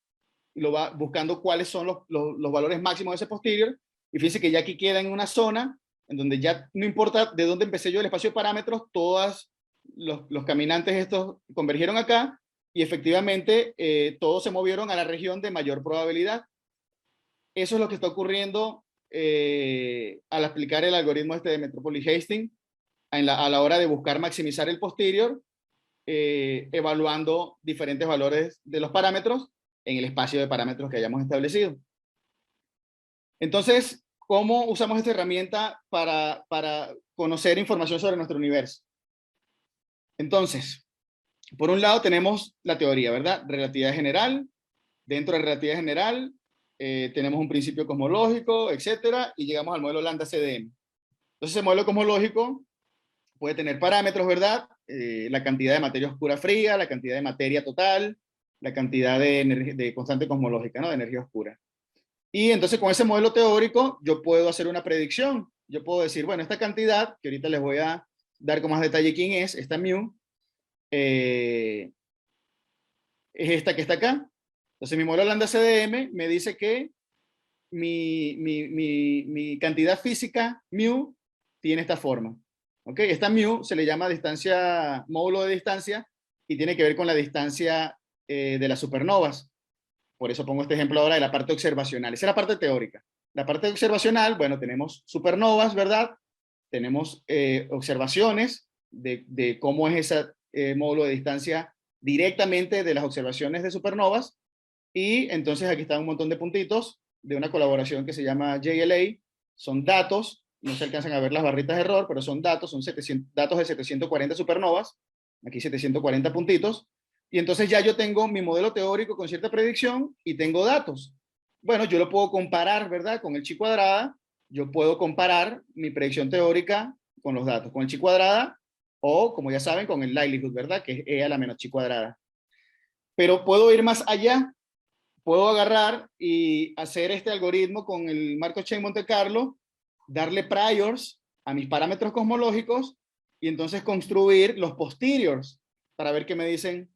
y lo va buscando cuáles son los valores máximos de ese posterior. Y fíjense que ya aquí queda en una zona en donde ya no importa de dónde empecé yo el espacio de parámetros, todos los caminantes estos convergieron acá, y efectivamente todos se movieron a la región de mayor probabilidad. Eso es lo que está ocurriendo al aplicar el algoritmo este de Metropolis Hastings a la hora de buscar maximizar el posterior, evaluando diferentes valores de los parámetros en el espacio de parámetros que hayamos establecido. Entonces, ¿cómo usamos esta herramienta para conocer información sobre nuestro universo? Entonces, por un lado tenemos la teoría, ¿verdad? Relatividad general. Dentro de relatividad general tenemos un principio cosmológico, etcétera, y llegamos al modelo Lambda-CDM. Entonces, el modelo cosmológico puede tener parámetros, ¿verdad? La cantidad de materia oscura fría, la cantidad de materia total, la cantidad de constante cosmológica, ¿no? De energía oscura. Y entonces con ese modelo teórico yo puedo hacer una predicción. Yo puedo decir, bueno, esta cantidad, que ahorita les voy a dar con más detalle quién es, esta mu, es esta que está acá. Entonces mi modelo Lambda-CDM me dice que mi cantidad física, mu, tiene esta forma. ¿Ok? Esta mu se le llama distancia, módulo de distancia, y tiene que ver con la distancia de las supernovas. Por eso pongo este ejemplo ahora de la parte observacional. Esa es la parte teórica. La parte observacional, bueno, tenemos supernovas, ¿verdad? Tenemos observaciones de cómo es ese módulo de distancia directamente de las observaciones de supernovas. Y entonces aquí están un montón de puntitos de una colaboración que se llama JLA. Son datos, no se alcanzan a ver las barritas de error, pero son datos, datos de 740 supernovas. Aquí 740 puntitos. Y entonces ya yo tengo mi modelo teórico con cierta predicción y tengo datos. Bueno, yo lo puedo comparar, ¿verdad? Con el chi cuadrada. Yo puedo comparar mi predicción teórica con los datos, con el chi cuadrada, o, como ya saben, con el likelihood, ¿verdad? Que es e a la menos chi cuadrada. Pero puedo ir más allá. Puedo agarrar y hacer este algoritmo con el Markov Chain Monte Carlo, darle priors a mis parámetros cosmológicos y entonces construir los posteriors para ver qué me dicen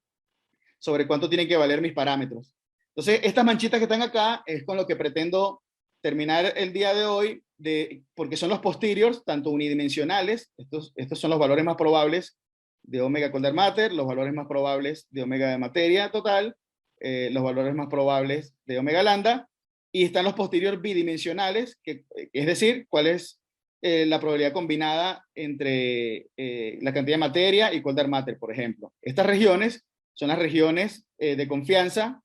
sobre cuánto tienen que valer mis parámetros. Entonces, estas manchitas que están acá es con lo que pretendo terminar el día de hoy, porque son los posteriors, tanto unidimensionales, estos son los valores más probables de omega Coulter Matter, los valores más probables de omega de materia total, los valores más probables de omega lambda, y están los posteriores bidimensionales, es decir, cuál es la probabilidad combinada entre la cantidad de materia y Coulter Matter, por ejemplo. Estas regiones son las regiones de confianza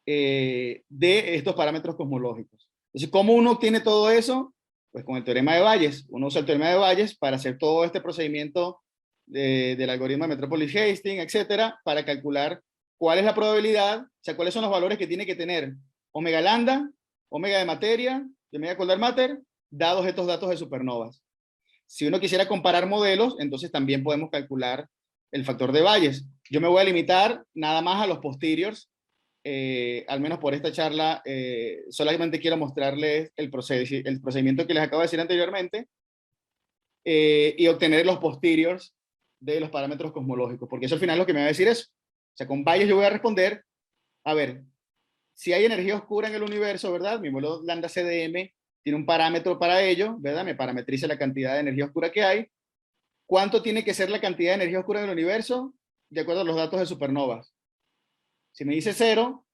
de estos parámetros cosmológicos. Entonces, ¿cómo uno obtiene todo eso? Pues con el teorema de Bayes. Uno usa el teorema de Bayes para hacer todo este procedimiento del algoritmo de Metropolis Hastings, etcétera, para calcular cuál es la probabilidad, o sea, cuáles son los valores que tiene que tener omega lambda, omega de materia, y omega con dark matter, dados estos datos de supernovas. Si uno quisiera comparar modelos, entonces también podemos calcular el factor de Bayes. Yo me voy a limitar nada más a los posteriors, al menos por esta charla, solamente quiero mostrarles el procedimiento que les acabo de decir anteriormente, y obtener los posteriors de los parámetros cosmológicos, porque eso al final es lo que me va a decir eso. O sea, con Bayes yo voy a responder, a ver, si hay energía oscura en el universo, ¿verdad? Mi modelo lambda CDM tiene un parámetro para ello, ¿verdad? Me parametriza la cantidad de energía oscura que hay. ¿Cuánto tiene que ser la cantidad de energía oscura en el universo? De acuerdo a los datos de supernovas. Si me dice 0,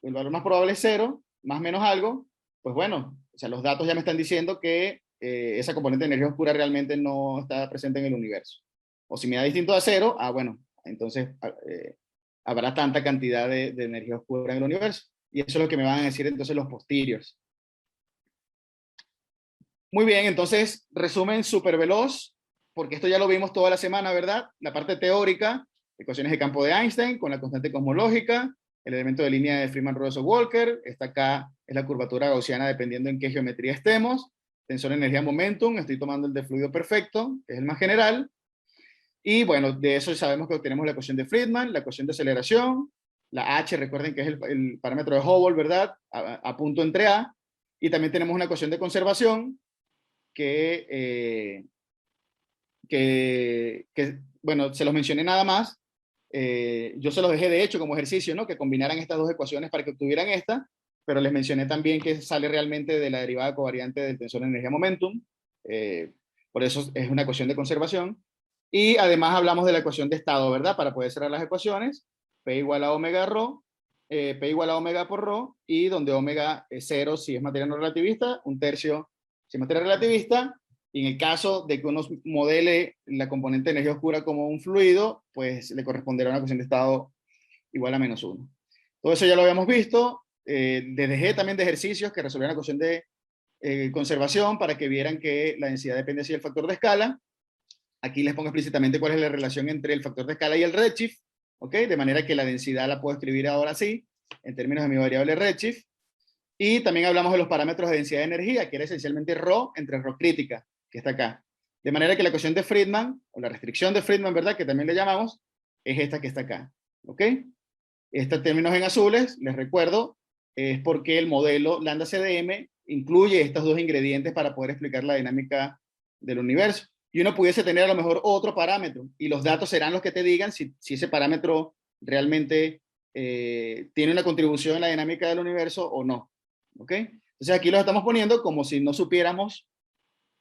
el valor más probable es 0, más o menos algo, pues bueno, o sea, los datos ya me están diciendo que esa componente de energía oscura realmente no está presente en el universo. O si me da distinto a 0, bueno, entonces habrá tanta cantidad de energía oscura en el universo. Y eso es lo que me van a decir entonces los posteriors. Muy bien, entonces, resumen súper veloz, porque esto ya lo vimos toda la semana, ¿verdad? La parte teórica, ecuaciones de campo de Einstein con la constante cosmológica, el elemento de línea de Freeman-Russell-Walker, esta acá es la curvatura gaussiana dependiendo en qué geometría estemos, tensor energía-momentum, estoy tomando el de fluido perfecto, que es el más general, y bueno, de eso sabemos que obtenemos la ecuación de Friedman, la ecuación de aceleración, la H, recuerden que es el parámetro de Hubble, ¿verdad? A punto entre A, y también tenemos una ecuación de conservación, que bueno, se los mencioné nada más. Yo se los dejé de hecho como ejercicio, ¿no? Que combinaran estas dos ecuaciones para que obtuvieran esta, pero les mencioné también que sale realmente de la derivada covariante del tensor de energía-momentum. Por eso es una ecuación de conservación. Y además hablamos de la ecuación de estado, ¿verdad? Para poder cerrar las ecuaciones. P igual a omega rho, P igual a omega por rho, y donde omega es 0 si es materia no relativista, un tercio si es materia relativista, y en el caso de que uno modele la componente de energía oscura como un fluido, pues le corresponderá una ecuación de estado igual a -1. Todo eso ya lo habíamos visto. Les dejé también de ejercicios que resolvían la ecuación de conservación para que vieran que la densidad depende así del factor de escala. Aquí les pongo explícitamente cuál es la relación entre el factor de escala y el redshift, ¿ok? De manera que la densidad la puedo escribir ahora así, en términos de mi variable redshift. Y también hablamos de los parámetros de densidad de energía, que era esencialmente ρ entre ρ crítica, que está acá. De manera que la ecuación de Friedman, o la restricción de Friedman, ¿verdad? Que también le llamamos, es esta que está acá, ¿ok? Estos términos en azules, les recuerdo, es porque el modelo lambda CDM incluye estos dos ingredientes para poder explicar la dinámica del universo. Y uno pudiese tener a lo mejor otro parámetro, y los datos serán los que te digan si ese parámetro realmente tiene una contribución en la dinámica del universo o no. ¿Ok? Entonces aquí los estamos poniendo como si no supiéramos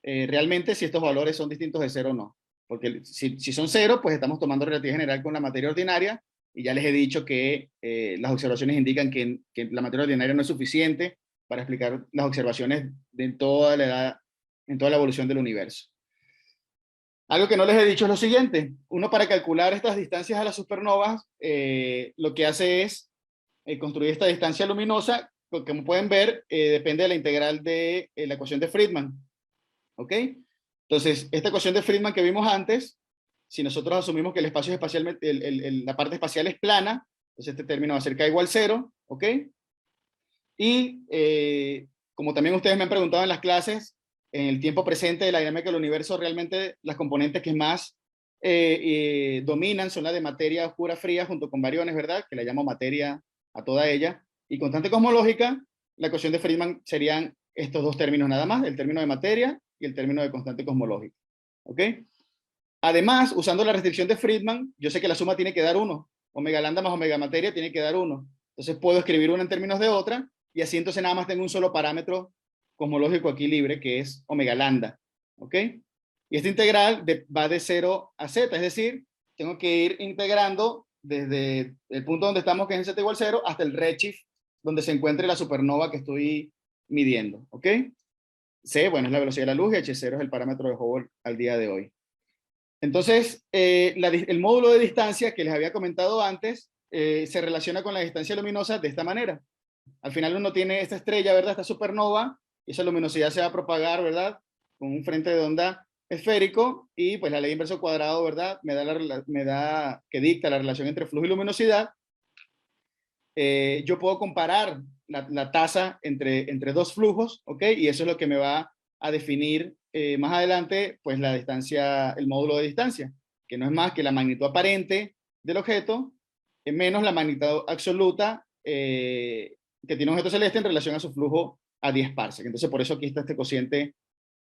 realmente si estos valores son distintos de 0 o no. Porque si son 0, pues estamos tomando relatividad general con la materia ordinaria, y ya les he dicho que las observaciones indican que la materia ordinaria no es suficiente para explicar las observaciones de toda la evolución del universo. Algo que no les he dicho es lo siguiente. Uno, para calcular estas distancias a las supernovas, lo que hace es construir esta distancia luminosa, que como pueden ver, depende de la integral de la ecuación de Friedman. ¿Ok? Entonces, esta ecuación de Friedman que vimos antes, si nosotros asumimos que el espacio es espacialmente, la parte espacial es plana, entonces este término va a ser k igual 0, ¿ok? Y como también ustedes me han preguntado en las clases, en el tiempo presente de la dinámica del universo, realmente las componentes que más dominan son las de materia oscura fría junto con bariones, ¿verdad? Que le llamo materia a toda ella. Y constante cosmológica, la ecuación de Friedman serían estos dos términos nada más, el término de materia y el término de constante cosmológica. ¿Ok? Además, usando la restricción de Friedman, yo sé que la suma tiene que dar 1. Omega lambda más omega materia tiene que dar 1. Entonces puedo escribir una en términos de otra, y así entonces nada más tengo un solo parámetro cosmológico aquí libre, que es omega lambda. ¿Ok? Y esta integral va de 0 a z, es decir, tengo que ir integrando desde el punto donde estamos, que es en z igual 0, hasta el redshift, donde se encuentre la supernova que estoy midiendo. ¿Ok? C, bueno, es la velocidad de la luz, y H0 es el parámetro de Hubble al día de hoy. Entonces, el módulo de distancia que les había comentado antes se relaciona con la distancia luminosa de esta manera. Al final uno tiene esta estrella, ¿verdad? Esta supernova, y esa luminosidad se va a propagar, ¿verdad? Con un frente de onda esférico, y pues la ley inverso cuadrado, ¿verdad? Me da que dicta la relación entre flujo y luminosidad, yo puedo comparar la tasa entre dos flujos, ¿ok? Y eso es lo que me va a definir más adelante, pues la distancia, el módulo de distancia, que no es más que la magnitud aparente del objeto menos la magnitud absoluta que tiene un objeto celeste en relación a su flujo a 10 parsec. Entonces, por eso aquí está este cociente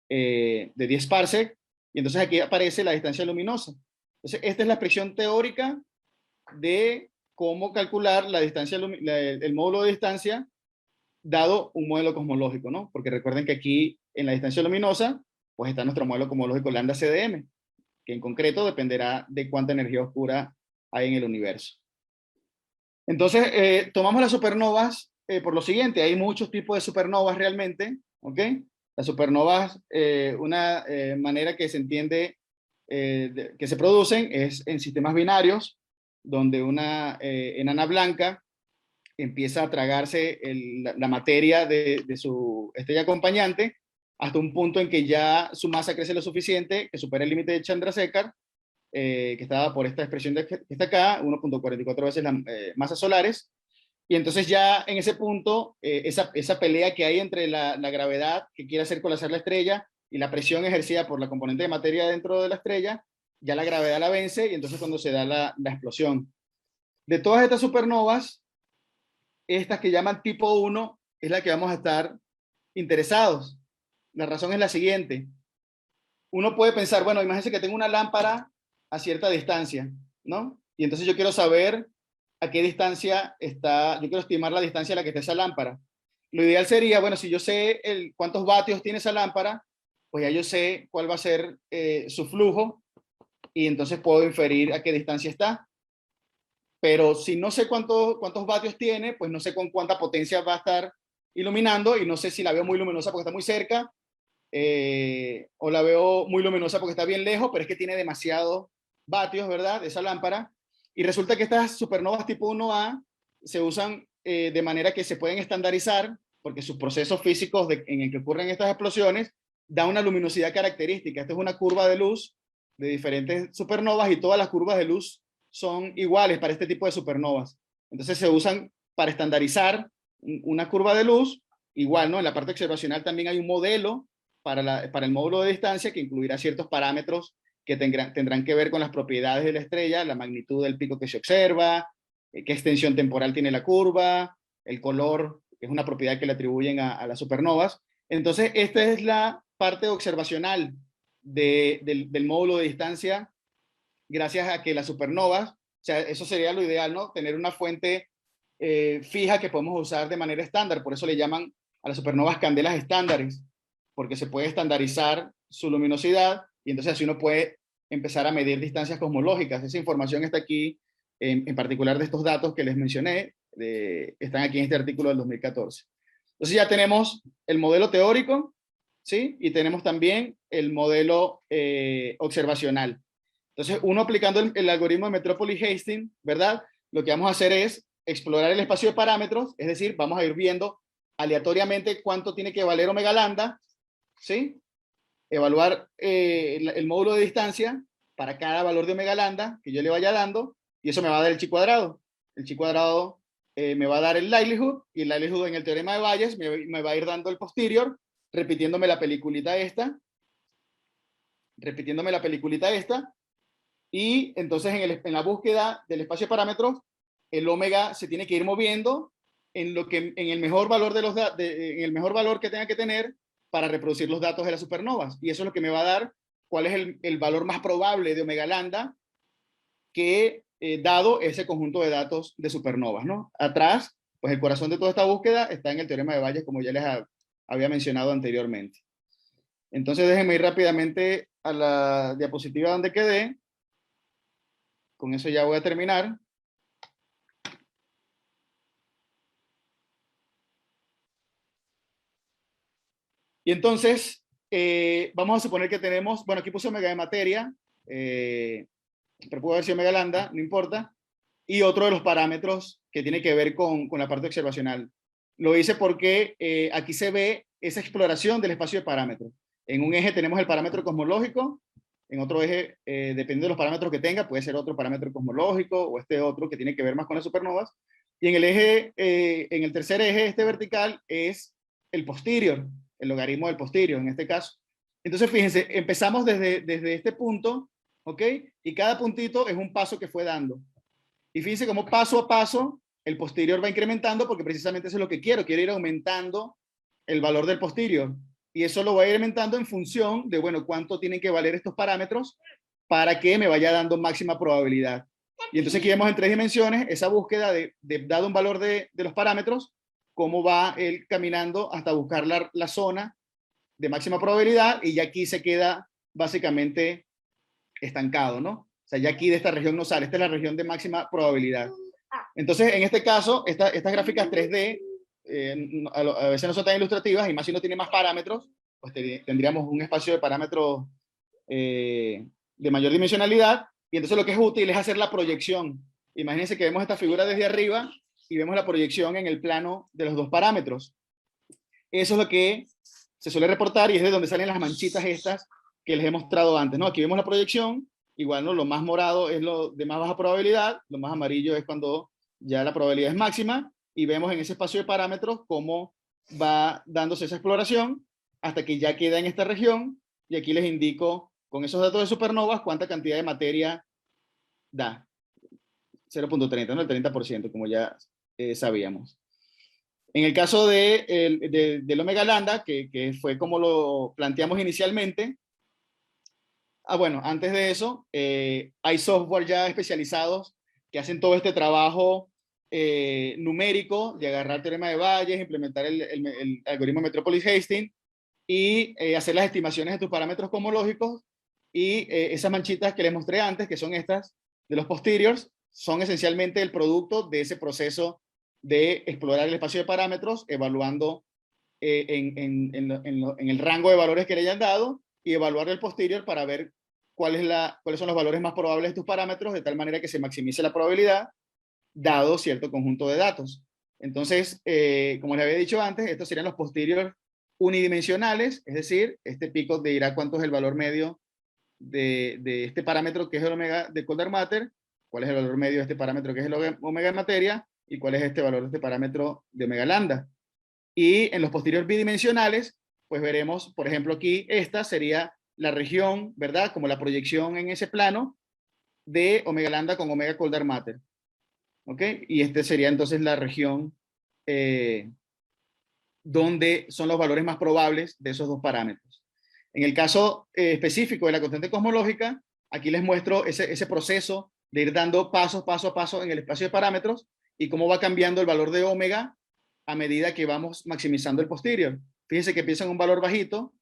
de 10 parsec, y entonces aquí aparece la distancia luminosa. Entonces, esta es la expresión teórica de cómo calcular la distancia, el módulo de distancia dado un modelo cosmológico, ¿no? Porque recuerden que aquí en la distancia luminosa, pues está nuestro modelo cosmológico lambda CDM, que en concreto dependerá de cuánta energía oscura hay en el universo. Entonces, tomamos las supernovas por lo siguiente, hay muchos tipos de supernovas realmente, ¿ok? Las supernovas, una manera que se entiende que se producen es en sistemas binarios, donde una enana blanca empieza a tragarse la materia de su estrella acompañante hasta un punto en que ya su masa crece lo suficiente, que supera el límite de Chandrasekhar, que estaba por esta expresión que está acá, 1.44 veces las masas solares, y entonces ya en ese punto, esa pelea que hay entre la gravedad que quiere hacer colapsar la estrella y la presión ejercida por la componente de materia dentro de la estrella, ya la gravedad la vence y entonces cuando se da la explosión. De todas estas supernovas, estas que llaman tipo 1 es la que vamos a estar interesados. La razón es la siguiente. Uno puede pensar, bueno, imagínense que tengo una lámpara a cierta distancia, ¿no? Y entonces yo quiero saber a qué distancia está, yo quiero estimar la distancia a la que está esa lámpara. Lo ideal sería, bueno, si yo sé cuántos vatios tiene esa lámpara, pues ya yo sé cuál va a ser su flujo y entonces puedo inferir a qué distancia está. Pero si no sé cuántos vatios tiene, pues no sé con cuánta potencia va a estar iluminando y no sé si la veo muy luminosa porque está muy cerca o la veo muy luminosa porque está bien lejos, pero es que tiene demasiados vatios, ¿verdad? Esa lámpara. Y resulta que estas supernovas tipo 1A se usan de manera que se pueden estandarizar porque sus procesos físicos en el que ocurren estas explosiones da una luminosidad característica. Esta es una curva de luz de diferentes supernovas y todas las curvas de luz son iguales para este tipo de supernovas. Entonces se usan para estandarizar una curva de luz, igual, ¿no? En la parte observacional también hay un modelo para el módulo de distancia que incluirá ciertos parámetros que tendrán que ver con las propiedades de la estrella, la magnitud del pico que se observa, qué extensión temporal tiene la curva, el color, que es una propiedad que le atribuyen a las supernovas. Entonces, esta es la parte observacional del módulo de distancia, gracias a que las supernovas, o sea, eso sería lo ideal, ¿no? Tener una fuente fija que podemos usar de manera estándar, por eso le llaman a las supernovas candelas estándares, porque se puede estandarizar su luminosidad y entonces así uno puede empezar a medir distancias cosmológicas. Esa información está aquí, en particular de estos datos que les mencioné, están aquí en este artículo del 2014. Entonces ya tenemos el modelo teórico, ¿sí? Y tenemos también el modelo observacional. Entonces, uno aplicando el algoritmo de Metropolis-Hastings, ¿verdad? Lo que vamos a hacer es explorar el espacio de parámetros, es decir, vamos a ir viendo aleatoriamente cuánto tiene que valer omega lambda, ¿sí? Evaluar el módulo de distancia para cada valor de omega lambda que yo le vaya dando, y eso me va a dar el chi cuadrado. El chi cuadrado me va a dar el likelihood, y el likelihood en el teorema de Bayes me va a ir dando el posterior, repitiéndome la peliculita esta, y entonces en la búsqueda del espacio de parámetros, el omega se tiene que ir moviendo en el mejor valor en el mejor valor que tenga que tener para reproducir los datos de las supernovas. Y eso es lo que me va a dar cuál es el valor más probable de omega lambda que dado ese conjunto de datos de supernovas, ¿no? Atrás, pues el corazón de toda esta búsqueda está en el teorema de Bayes, como ya les había mencionado anteriormente. Entonces déjenme ir rápidamente a la diapositiva donde quedé. Con eso ya voy a terminar. Y entonces, vamos a suponer que tenemos, bueno, aquí puse omega de materia, pero pudo haber sido omega lambda, no importa, y otro de los parámetros que tiene que ver con la parte observacional. Lo hice porque aquí se ve esa exploración del espacio de parámetros. En un eje tenemos el parámetro cosmológico, en otro eje, dependiendo de los parámetros que tenga, puede ser otro parámetro cosmológico o este otro que tiene que ver más con las supernovas. Y en el eje, en el tercer eje, este vertical, es el posterior, el logaritmo del posterior en este caso. Entonces, fíjense, empezamos desde este punto, ¿ok? Y cada puntito es un paso que fue dando. Y fíjense cómo paso a paso el posterior va incrementando, porque precisamente eso es lo que quiero ir aumentando el valor del posterior. Y eso lo voy a ir aumentando en función de, bueno, cuánto tienen que valer estos parámetros para que me vaya dando máxima probabilidad. Y entonces aquí vemos en 3 dimensiones esa búsqueda de dado un valor de los parámetros, cómo va él caminando hasta buscar la zona de máxima probabilidad, y ya aquí se queda básicamente estancado, ¿no? O sea, ya aquí de esta región no sale, esta es la región de máxima probabilidad. Entonces, en este caso, estas gráficas 3D a veces no son tan ilustrativas, y más si no tiene más parámetros, pues tendríamos un espacio de parámetros de mayor dimensionalidad, y entonces lo que es útil es hacer la proyección. Imagínense que vemos esta figura desde arriba y vemos la proyección en el plano de los dos parámetros. Eso es lo que se suele reportar, y es de donde salen las manchitas estas que les he mostrado antes, ¿no? Aquí vemos la proyección, igual, ¿no? Lo más morado es lo de más baja probabilidad, lo más amarillo es cuando ya la probabilidad es máxima, y vemos en ese espacio de parámetros cómo va dándose esa exploración hasta que ya queda en esta región, y aquí les indico con esos datos de supernovas cuánta cantidad de materia da. 0.30, ¿no? El 30%, como ya sabíamos. En el caso del omega lambda, que fue como lo planteamos inicialmente, bueno, antes de eso, hay software ya especializados que hacen todo este trabajo numérico de agarrar teorema de Bayes, implementar el algoritmo Metropolis-Hastings y hacer las estimaciones de tus parámetros cosmológicos, y esas manchitas que les mostré antes, que son estas de los posteriors, son esencialmente el producto de ese proceso de explorar el espacio de parámetros, evaluando en el rango de valores que le hayan dado, y evaluar el posterior para ver cuáles son los valores más probables de tus parámetros, de tal manera que se maximice la probabilidad dado cierto conjunto de datos. Entonces, como les había dicho antes, estos serían los posteriores unidimensionales, es decir, este pico te dirá cuánto es el valor medio de este parámetro que es el omega de Coulter-Matter, cuál es el valor medio de este parámetro que es el omega de materia, y cuál es este valor de este parámetro de omega lambda. Y en los posteriores bidimensionales, pues veremos, por ejemplo, aquí esta sería la región, ¿verdad? Como la proyección en ese plano de omega lambda con omega Coulter-Matter. ¿Ok? Y este sería entonces la región donde son los valores más probables de esos dos parámetros. En el caso específico de la constante cosmológica, aquí les muestro ese proceso de ir dando paso a paso en el espacio de parámetros, y cómo va cambiando el valor de omega a medida que vamos maximizando el posterior. Fíjense que empieza en un valor bajito,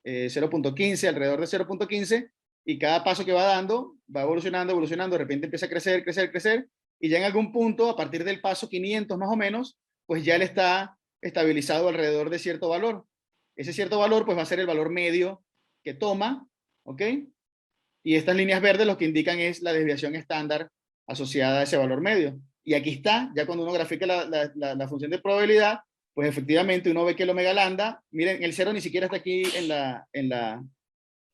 0.15, alrededor de 0.15, y cada paso que va dando va evolucionando, de repente empieza a crecer, y ya en algún punto, a partir del paso 500 más o menos, pues ya él está estabilizado alrededor de cierto valor. Ese cierto valor pues va a ser el valor medio que toma, ¿ok? Y estas líneas verdes lo que indican es la desviación estándar asociada a ese valor medio. Y aquí está, ya cuando uno grafica la función de probabilidad, pues efectivamente uno ve que el omega lambda, miren, el cero ni siquiera está aquí en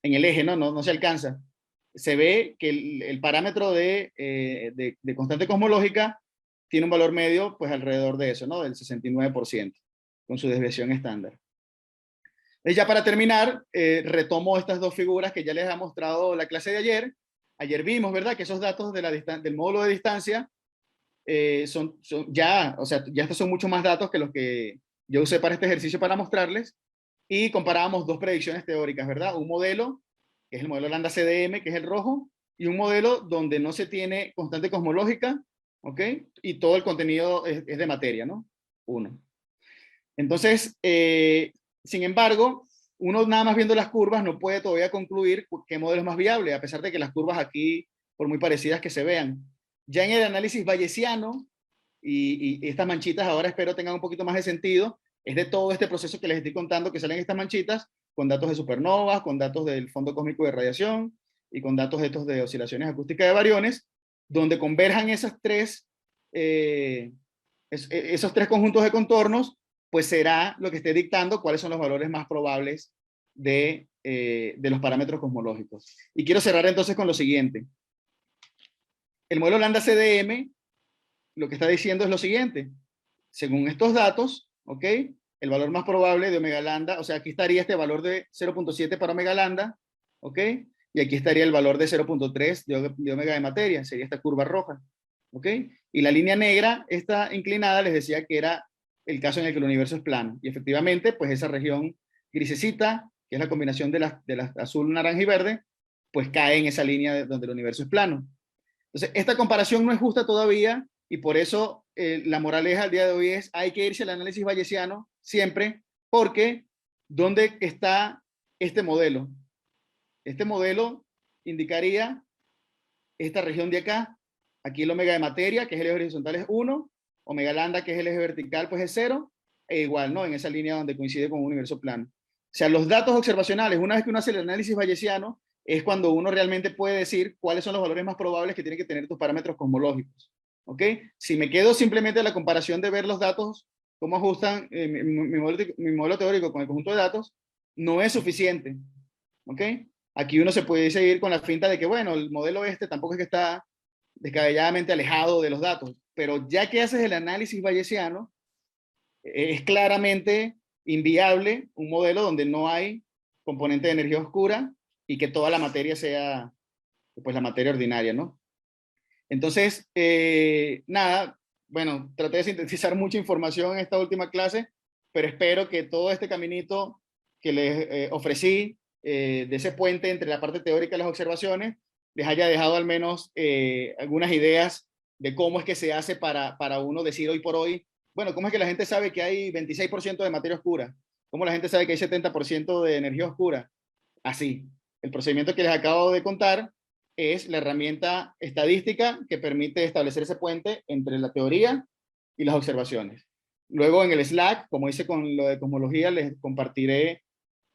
el eje, no se alcanza. Se ve que el parámetro de constante cosmológica tiene un valor medio pues alrededor de eso, ¿no? Del 69%, con su desviación estándar. Y ya para terminar, retomo estas dos figuras que ya les ha mostrado la clase de ayer. Ayer vimos, ¿verdad?, que esos datos del módulo de distancia son ya, o sea, ya estos son mucho más datos que los que yo usé para este ejercicio para mostrarles, y comparábamos dos predicciones teóricas, ¿verdad? Un modelo, que es el modelo lambda CDM, que es el rojo, y un modelo donde no se tiene constante cosmológica, ¿ok? Y todo el contenido es de materia, ¿no? Uno. Entonces, sin embargo, uno nada más viendo las curvas no puede todavía concluir qué modelo es más viable, a pesar de que las curvas aquí, por muy parecidas que se vean. Ya en el análisis bayesiano, y estas manchitas ahora espero tengan un poquito más de sentido, es de todo este proceso que les estoy contando que salen estas manchitas, con datos de supernovas, con datos del fondo cósmico de radiación, y con datos estos de oscilaciones acústicas de bariones, donde converjan esos tres conjuntos de contornos, pues será lo que esté dictando cuáles son los valores más probables de los parámetros cosmológicos. Y quiero cerrar entonces con lo siguiente. El modelo lambda CDM lo que está diciendo es lo siguiente. Según estos datos, ¿ok? El valor más probable de omega lambda, o sea, aquí estaría este valor de 0.7 para omega lambda, ¿ok? Y aquí estaría el valor de 0.3 de omega de materia, sería esta curva roja, ¿ok? Y la línea negra, esta inclinada, les decía que era el caso en el que el universo es plano. Y efectivamente, pues esa región grisecita, que es la combinación de las azul, naranja y verde, pues cae en esa línea donde el universo es plano. Entonces, esta comparación no es justa todavía y por eso la moraleja al día de hoy es hay que irse al análisis bayesiano siempre, porque ¿dónde está este modelo? Este modelo indicaría esta región de acá. Aquí el omega de materia, que es el eje horizontal, es 1, omega lambda, que es el eje vertical, pues es 0, e igual, ¿no? En esa línea donde coincide con un universo plano. O sea, los datos observacionales, una vez que uno hace el análisis bayesiano, es cuando uno realmente puede decir cuáles son los valores más probables que tienen que tener tus parámetros cosmológicos. ¿Ok? Si me quedo simplemente a la comparación de ver los datos, cómo ajustan mi modelo teórico con el conjunto de datos, no es suficiente. ¿Ok? Aquí uno se puede seguir con la finta de que, bueno, el modelo este tampoco es que está descabelladamente alejado de los datos, pero ya que haces el análisis bayesiano, es claramente inviable un modelo donde no hay componente de energía oscura y que toda la materia sea pues la materia ordinaria, ¿no? Entonces, nada, bueno, traté de sintetizar mucha información en esta última clase, pero espero que todo este caminito que les ofrecí, de ese puente entre la parte teórica y las observaciones, les haya dejado al menos algunas ideas de cómo es que se hace para uno decir hoy por hoy, bueno, cómo es que la gente sabe que hay 26% de materia oscura, cómo la gente sabe que hay 70% de energía oscura. Así, el procedimiento que les acabo de contar es la herramienta estadística que permite establecer ese puente entre la teoría y las observaciones. Luego en el Slack, como hice con lo de cosmología, les compartiré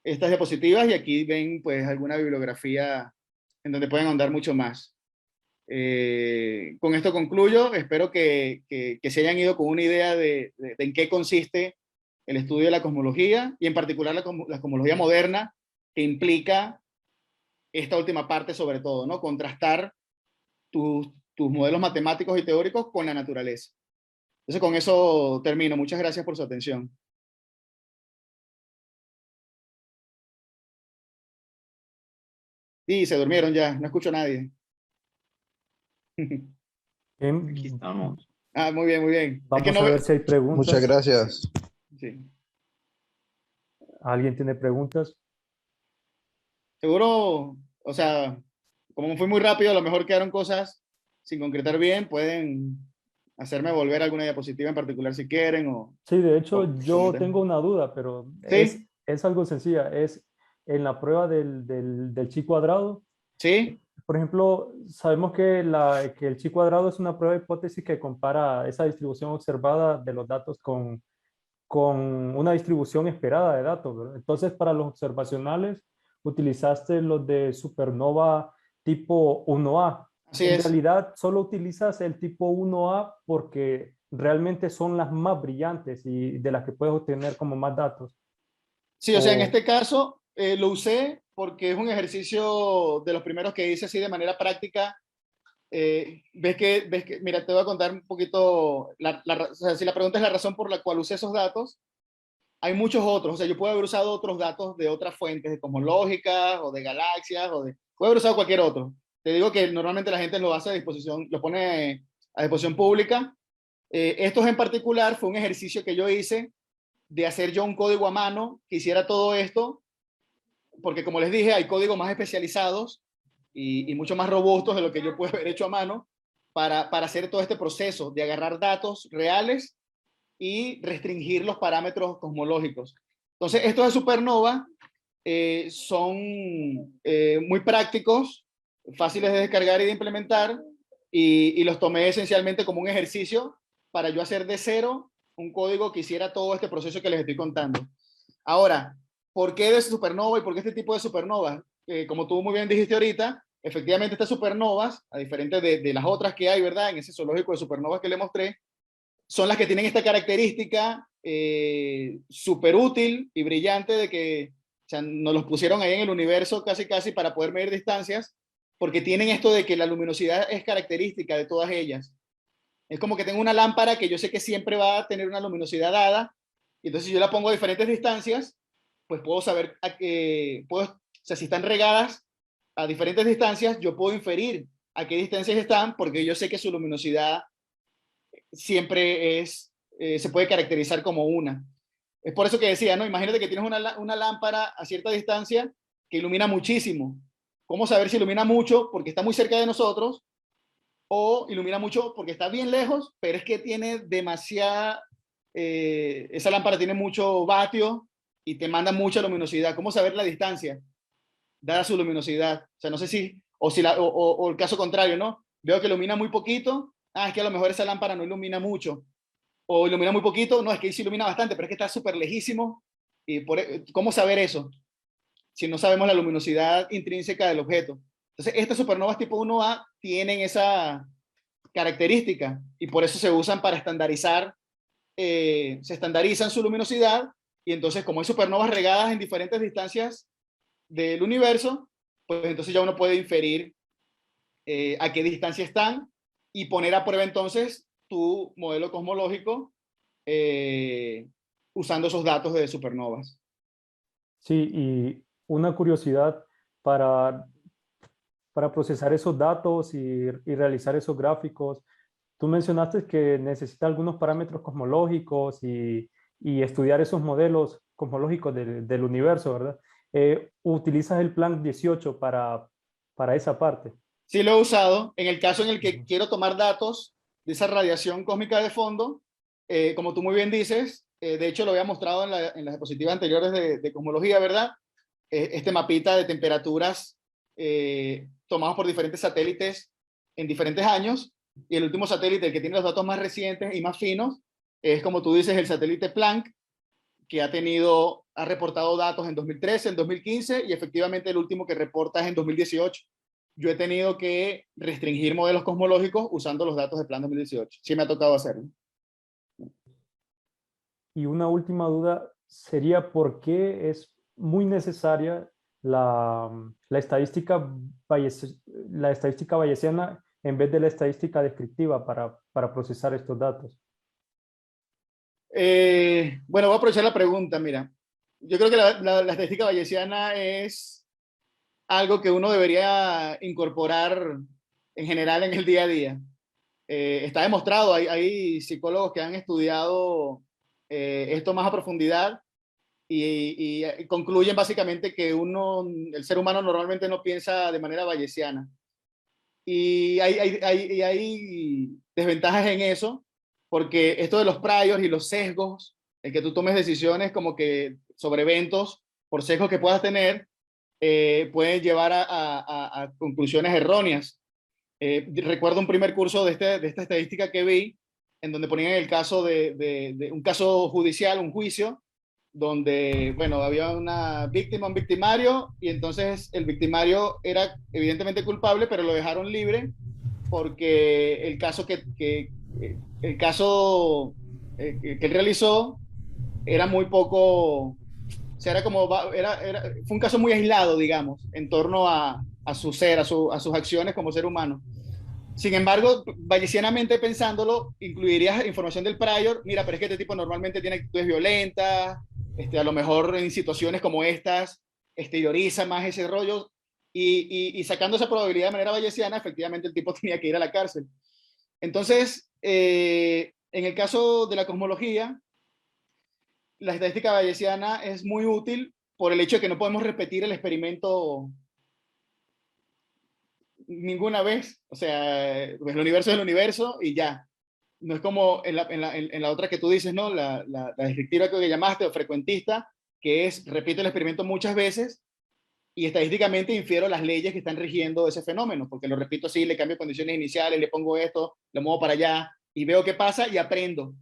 estas diapositivas y aquí ven pues alguna bibliografía en donde pueden ahondar mucho más. Con esto concluyo, espero que se hayan ido con una idea de en qué consiste el estudio de la cosmología y en particular la cosmología moderna, que implica esta última parte sobre todo, ¿no? Contrastar tus modelos matemáticos y teóricos con la naturaleza. Entonces con eso termino. Muchas gracias por su atención. Sí, se durmieron ya, no escucho a nadie. Aquí estamos. Ah, muy bien, muy bien. Es Vamos que no a ve... ver si hay preguntas. Muchas gracias. Sí. ¿Alguien tiene preguntas? Seguro, o sea, como fui muy rápido, a lo mejor quedaron cosas sin concretar bien. Pueden hacerme volver a alguna diapositiva en particular si quieren o... Sí, de hecho, yo comentar. tengo una duda, pero ¿Sí? es algo sencilla. Es en la prueba del chi cuadrado. ¿Sí? Por ejemplo, sabemos que el chi cuadrado es una prueba de hipótesis que compara esa distribución observada de los datos con una distribución esperada de datos, ¿verdad? Entonces, para los observacionales, utilizaste los de supernova tipo 1A. Así En es. realidad, solo utilizas el tipo 1A porque realmente son las más brillantes y de las que puedes obtener como más datos. Sí, o sea, en O, este caso lo usé porque es un ejercicio de los primeros que hice así de manera práctica. Mira, te voy a contar un poquito, o sea, si la pregunta es la razón por la cual usé esos datos, hay muchos otros. O sea, yo puedo haber usado otros datos de otras fuentes, de cosmológicas o de galaxias, puedo haber usado cualquier otro. Te digo que normalmente la gente lo hace a disposición, lo pone a disposición pública. Estos en particular fue un ejercicio que yo hice de hacer yo un código a mano que hiciera todo esto, porque como les dije, hay códigos más especializados y mucho más robustos de lo que yo puedo haber hecho a mano para hacer todo este proceso de agarrar datos reales y restringir los parámetros cosmológicos. Entonces, estos de supernova son muy prácticos, fáciles de descargar y de implementar, y los tomé esencialmente como un ejercicio para yo hacer de cero un código que hiciera todo este proceso que les estoy contando. Ahora, ¿por qué de supernova y por qué este tipo de supernovas? Como tú muy bien dijiste ahorita, efectivamente estas supernovas, a diferencia de las otras que hay, ¿verdad? En ese zoológico de supernovas que le mostré, son las que tienen esta característica súper útil y brillante de que o sea, nos los pusieron ahí en el universo casi casi para poder medir distancias, porque tienen esto de que la luminosidad es característica de todas ellas. Es como que tengo una lámpara que yo sé que siempre va a tener una luminosidad dada, y entonces si yo la pongo a diferentes distancias, pues puedo saber, o sea, si están regadas a diferentes distancias, yo puedo inferir a qué distancias están, porque yo sé que su luminosidad siempre se puede caracterizar como una. Es por eso que decía, ¿no? Imagínate que tienes una lámpara a cierta distancia que ilumina muchísimo. ¿Cómo saber si ilumina mucho? Porque está muy cerca de nosotros, o ilumina mucho porque está bien lejos, pero es que tiene demasiada, esa lámpara tiene mucho vatio y te manda mucha luminosidad. ¿Cómo saber la distancia dada su luminosidad? O sea, no sé si, o el caso contrario, ¿no? Veo que ilumina muy poquito, es que a lo mejor esa lámpara no ilumina mucho, o ilumina muy poquito, no, es que sí ilumina bastante, pero es que está súper lejísimo. ¿Cómo saber eso si no sabemos la luminosidad intrínseca del objeto? Entonces, estas supernovas tipo 1A tienen esa característica y por eso se usan para estandarizar, se estandarizan su luminosidad, y entonces como hay supernovas regadas en diferentes distancias del universo, pues entonces ya uno puede inferir a qué distancia están y poner a prueba entonces tu modelo cosmológico usando esos datos de supernovas. Sí, y una curiosidad para, para procesar esos datos y realizar esos gráficos. Tú mencionaste que necesita algunos parámetros cosmológicos y estudiar esos modelos cosmológicos del universo, ¿verdad? ¿Utilizas el Planck 18 para esa parte? Sí lo he usado en el caso en el que Ujú. quiero tomar datos de esa radiación cósmica de fondo, como tú muy bien dices, de hecho lo había mostrado en las diapositivas anteriores de cosmología, ¿verdad? Este mapita de temperaturas tomados por diferentes satélites en diferentes años, y el último satélite, el que tiene los datos más recientes y más finos, es, como tú dices, el satélite Planck, que ha reportado datos en 2013, en 2015, y efectivamente el último que reporta es en 2018. Yo he tenido que restringir modelos cosmológicos usando los datos de Plan 2018. Sí me ha tocado hacerlo. Y una última duda sería por qué es muy necesaria la estadística la estadística bayesiana en vez de la estadística descriptiva para procesar estos datos. Bueno, voy a aprovechar la pregunta. Mira, yo creo que la estadística bayesiana es algo que uno debería incorporar en general en el día a día. Está demostrado, hay psicólogos que han estudiado esto más a profundidad, y concluyen básicamente que el ser humano normalmente no piensa de manera bayesiana. Y hay desventajas en eso, porque esto de los priors y los sesgos, el que tú tomes decisiones como que sobre eventos por sesgos que puedas tener, pueden llevar a conclusiones erróneas. Recuerdo un primer curso de esta estadística que vi, en donde ponían el caso de un caso judicial, un juicio, donde, bueno, había una víctima, un victimario, y entonces el victimario era evidentemente culpable, pero lo dejaron libre porque el caso que él realizó era muy poco, o sea, fue un caso muy aislado, digamos, en torno a su ser, a sus acciones como ser humano. Sin embargo, bayesianamente pensándolo, incluirías información del prior. Mira, pero es que este tipo normalmente tiene actitudes violentas, a lo mejor en situaciones como estas, exterioriza más ese rollo, y sacando esa probabilidad de manera bayesiana, efectivamente el tipo tenía que ir a la cárcel. Entonces, en el caso de la cosmología, la estadística bayesiana es muy útil por el hecho de que no podemos repetir el experimento ninguna vez. O sea, pues el universo es el universo y ya. No es como en la otra que tú dices, ¿no? La descriptiva que llamaste, o frecuentista, que es, repito el experimento muchas veces y estadísticamente infiero las leyes que están rigiendo ese fenómeno, porque lo repito así, le cambio condiciones iniciales, le pongo esto, lo muevo para allá y veo qué pasa y aprendo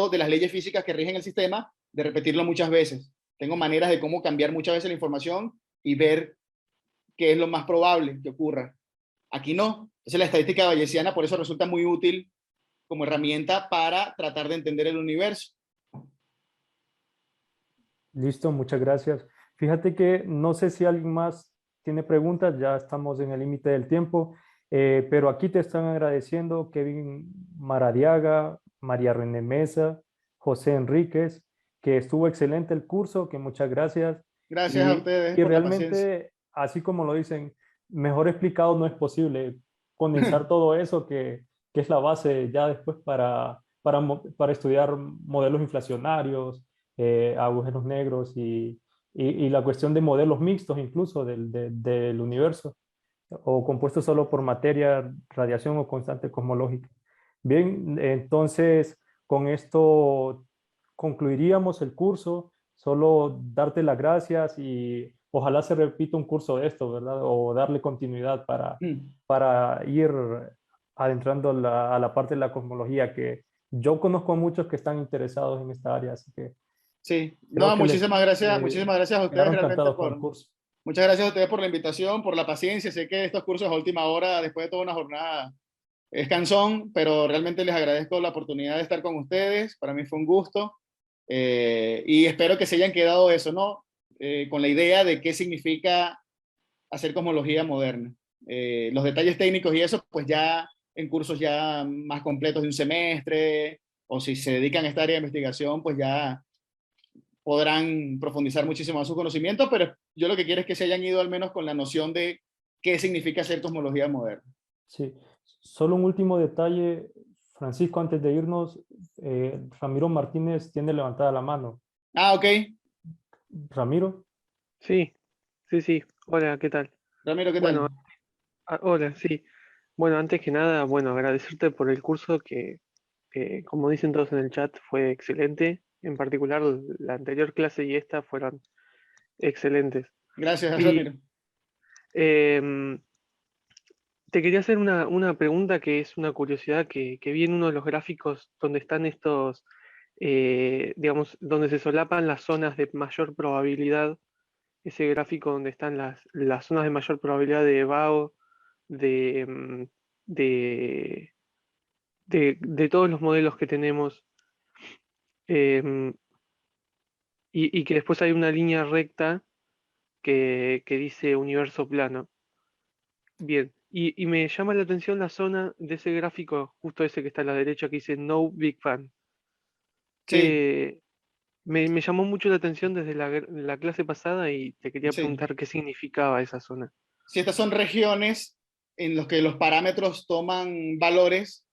de las leyes físicas que rigen el sistema, de repetirlo muchas veces. Tengo maneras de cómo cambiar muchas veces la información y ver qué es lo más probable que ocurra. Aquí no. Entonces la estadística bayesiana por eso resulta muy útil como herramienta para tratar de entender el universo. Listo, muchas gracias. Fíjate que no sé si alguien más tiene preguntas, ya estamos en el límite del tiempo. Pero aquí te están agradeciendo Kevin Maradiaga, María René Mesa, José Enríquez, que estuvo excelente el curso, que muchas gracias. Gracias a ustedes Y por la paciencia. realmente, así como lo dicen, mejor explicado no es posible condensar todo eso que es la base ya después para estudiar modelos inflacionarios, agujeros negros y la cuestión de modelos mixtos incluso del universo o compuestos solo por materia, radiación o constante cosmológica. Bien, entonces con esto concluiríamos el curso. Solo darte las gracias y ojalá se repita un curso de esto, ¿verdad? O darle continuidad para ir adentrando a la parte de la cosmología que yo conozco a muchos que están interesados en esta área, así que Sí, creo no, que les muchísimas gracias a ustedes quedaron realmente encantados con el por, curso. muchas gracias a ustedes por la invitación, por la paciencia. Sé que estos cursos a última hora, después de toda una jornada, es cansón, pero realmente les agradezco la oportunidad de estar con ustedes. Para mí fue un gusto y espero que se hayan quedado eso, ¿no? Con la idea de qué significa hacer cosmología moderna. Los detalles técnicos y eso, pues ya en cursos ya más completos de un semestre, o si se dedican a esta área de investigación, pues ya podrán profundizar muchísimo más su conocimiento, pero yo lo que quiero es que se hayan ido al menos con la noción de qué significa hacer cosmología moderna. Sí, solo un último detalle, Francisco, antes de irnos, Ramiro Martínez tiene levantada la mano. Ah, ok. Ramiro, Sí, sí, sí. Hola, ¿qué tal? Ramiro, ¿qué tal? Bueno, hola, sí. Bueno, antes que nada, bueno, agradecerte por el curso que, como dicen todos en el chat, fue excelente. En particular, la anterior clase y esta fueron excelentes. Gracias, Y Ramiro. em, te quería hacer una pregunta que es una curiosidad que vi en uno de los gráficos donde están estos, digamos, donde se solapan las zonas de mayor probabilidad, ese gráfico donde están las zonas de mayor probabilidad de EVAO de, de, de todos los modelos que tenemos, em, y que después hay una línea recta que dice universo plano. Bien, y me llama la atención la zona de ese gráfico, justo ese que está a la derecha, que dice No Big Bang, Sí, que me llamó mucho la atención desde la clase pasada y te quería sí. preguntar qué significaba esa zona. Si estas son regiones en las que los parámetros toman valores,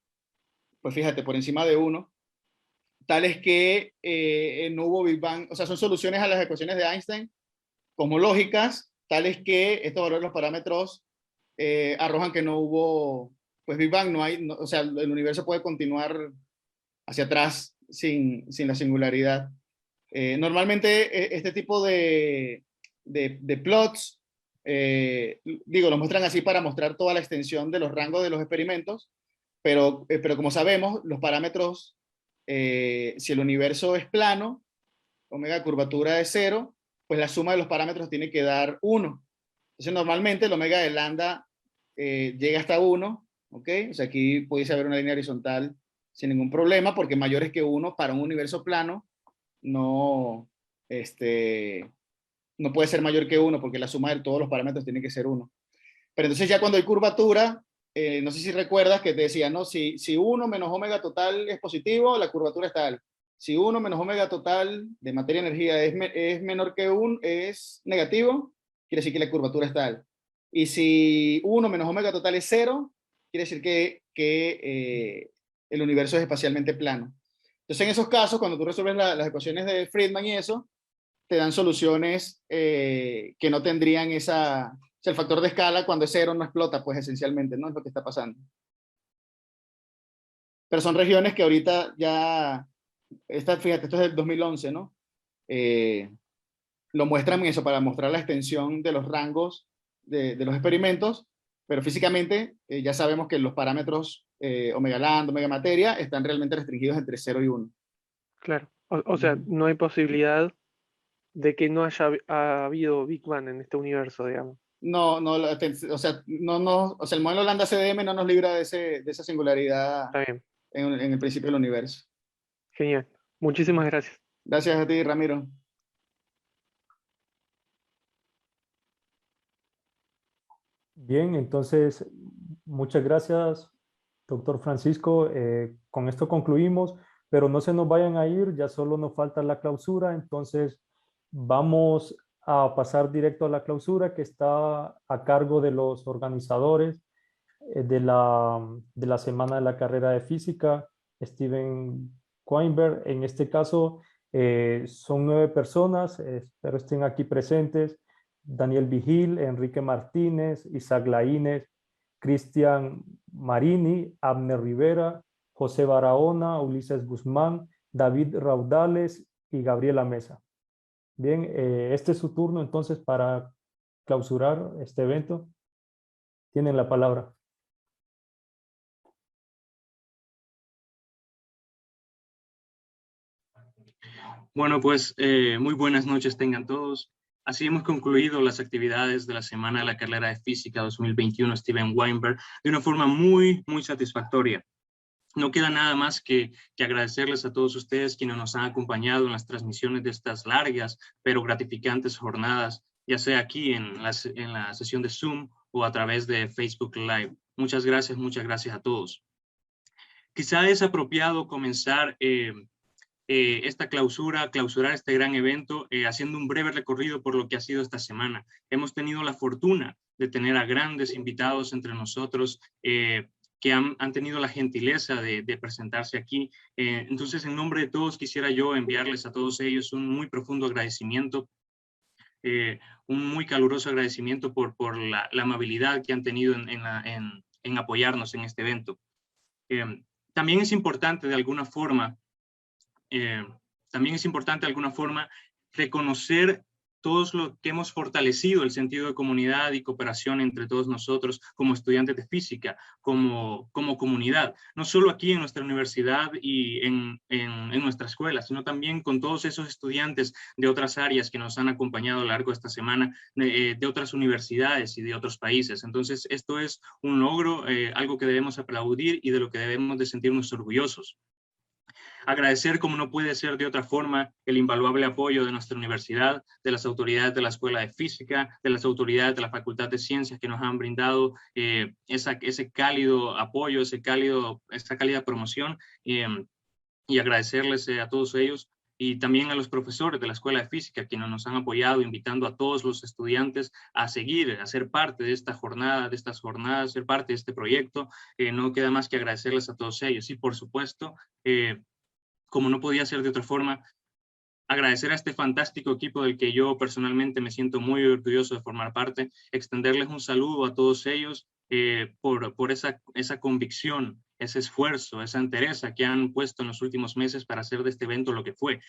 pues fíjate, por encima de uno, tales que no hubo Big Bang, o sea, son soluciones a las ecuaciones de Einstein cosmológicas, tales que estos valores, los parámetros, arrojan que no hubo, pues Big Bang, no hay, o sea, el universo puede continuar hacia atrás sin la singularidad. Normalmente este tipo de plots, digo, los muestran así para mostrar toda la extensión de los rangos de los experimentos, pero como sabemos, los parámetros, si el universo es plano, omega curvatura de cero, pues la suma de los parámetros tiene que dar 1. Entonces normalmente el omega de lambda llega hasta 1, ¿ok? O sea, aquí pudiese haber una línea horizontal sin ningún problema, porque mayores que 1 para un universo plano no, este, no puede ser mayor que 1, porque la suma de todos los parámetros tiene que ser 1. Pero entonces ya cuando hay curvatura, no sé si recuerdas que te decía, ¿no? Si 1 menos omega total es positivo, la curvatura es tal. Si 1 menos omega total de materia-energía es menor que 1, es negativo, quiere decir que la curvatura es tal. Y si 1 menos omega total es 0, quiere decir que el universo es espacialmente plano. Entonces, en esos casos, cuando tú resuelves las ecuaciones de Friedman y eso, te dan soluciones que no tendrían esa... O sea, el factor de escala cuando es 0 no explota, pues esencialmente, ¿no? Es lo que está pasando. Pero son regiones que ahorita ya... fíjate, esto es del 2011, ¿no? Lo muestran eso para mostrar la extensión de los rangos de los experimentos, pero físicamente ya sabemos que los parámetros omega lambda, omega materia, están realmente restringidos entre 0 y 1. Claro, o sea, no hay posibilidad de que no ha habido Big Bang en este universo, digamos. No, no, o sea, o sea, el modelo lambda CDM no nos libra de esa singularidad Está bien, en el principio del universo. genial. Muchísimas gracias. Gracias a ti, Ramiro. bien, entonces Muchas gracias, doctor Francisco. Con esto concluimos, pero no se nos vayan a ir, ya solo nos falta la clausura, entonces vamos a pasar directo a la clausura que está a cargo de los organizadores de la Semana de la Carrera de Física, Steven Weinberg. En este caso, son 9 personas, espero estén aquí presentes: Daniel Vigil, Enrique Martínez, Isaac Laínez, Cristian Marini, Abner Rivera, José Barahona, Ulises Guzmán, David Raudales y Gabriela Mesa. Bien, este es su turno entonces para clausurar este evento. Tienen la palabra. Bueno, pues muy buenas noches tengan todos. Así hemos concluido las actividades de la Semana de la Carrera de Física 2021 Steven Weinberg de una forma muy satisfactoria. No queda nada más que agradecerles a todos ustedes quienes nos han acompañado en las transmisiones de estas largas pero gratificantes jornadas, ya sea aquí en la sesión de Zoom o a través de Facebook Live. Muchas gracias a todos. Quizá es apropiado comenzar esta clausurar este gran evento, haciendo un breve recorrido por lo que ha sido esta semana. Hemos tenido la fortuna de tener a grandes invitados entre nosotros que han tenido la gentileza de presentarse aquí. Entonces, en nombre de todos, quisiera yo enviarles a todos ellos un muy profundo agradecimiento, un muy caluroso agradecimiento por la amabilidad que han tenido en apoyarnos en este evento. También es importante de alguna forma reconocer todos lo que hemos fortalecido el sentido de comunidad y cooperación entre todos nosotros como estudiantes de física, como comunidad, no solo aquí en nuestra universidad y en nuestra escuela, sino también con todos esos estudiantes de otras áreas que nos han acompañado a lo largo de esta semana, de otras universidades y de otros países. Entonces, esto es un logro, algo que debemos aplaudir y de lo que debemos de sentirnos orgullosos. Agradecer, como no puede ser de otra forma, el invaluable apoyo de nuestra universidad, de las autoridades de la Escuela de Física, de las autoridades de la Facultad de Ciencias que nos han brindado ese cálido apoyo, esa cálida promoción, y agradecerles a todos ellos y también a los profesores de la Escuela de Física quienes nos han apoyado, invitando a todos los estudiantes a seguir, a ser parte de esta jornada, de estas jornadas, ser parte de este proyecto. No queda más que agradecerles a todos ellos y, por supuesto, como no podía ser de otra forma, agradecer a este fantástico equipo del que yo personalmente me siento muy orgulloso de formar parte, extenderles un saludo a todos ellos por esa convicción, ese esfuerzo, esa entereza que han puesto en los últimos meses para hacer de este evento lo que fue.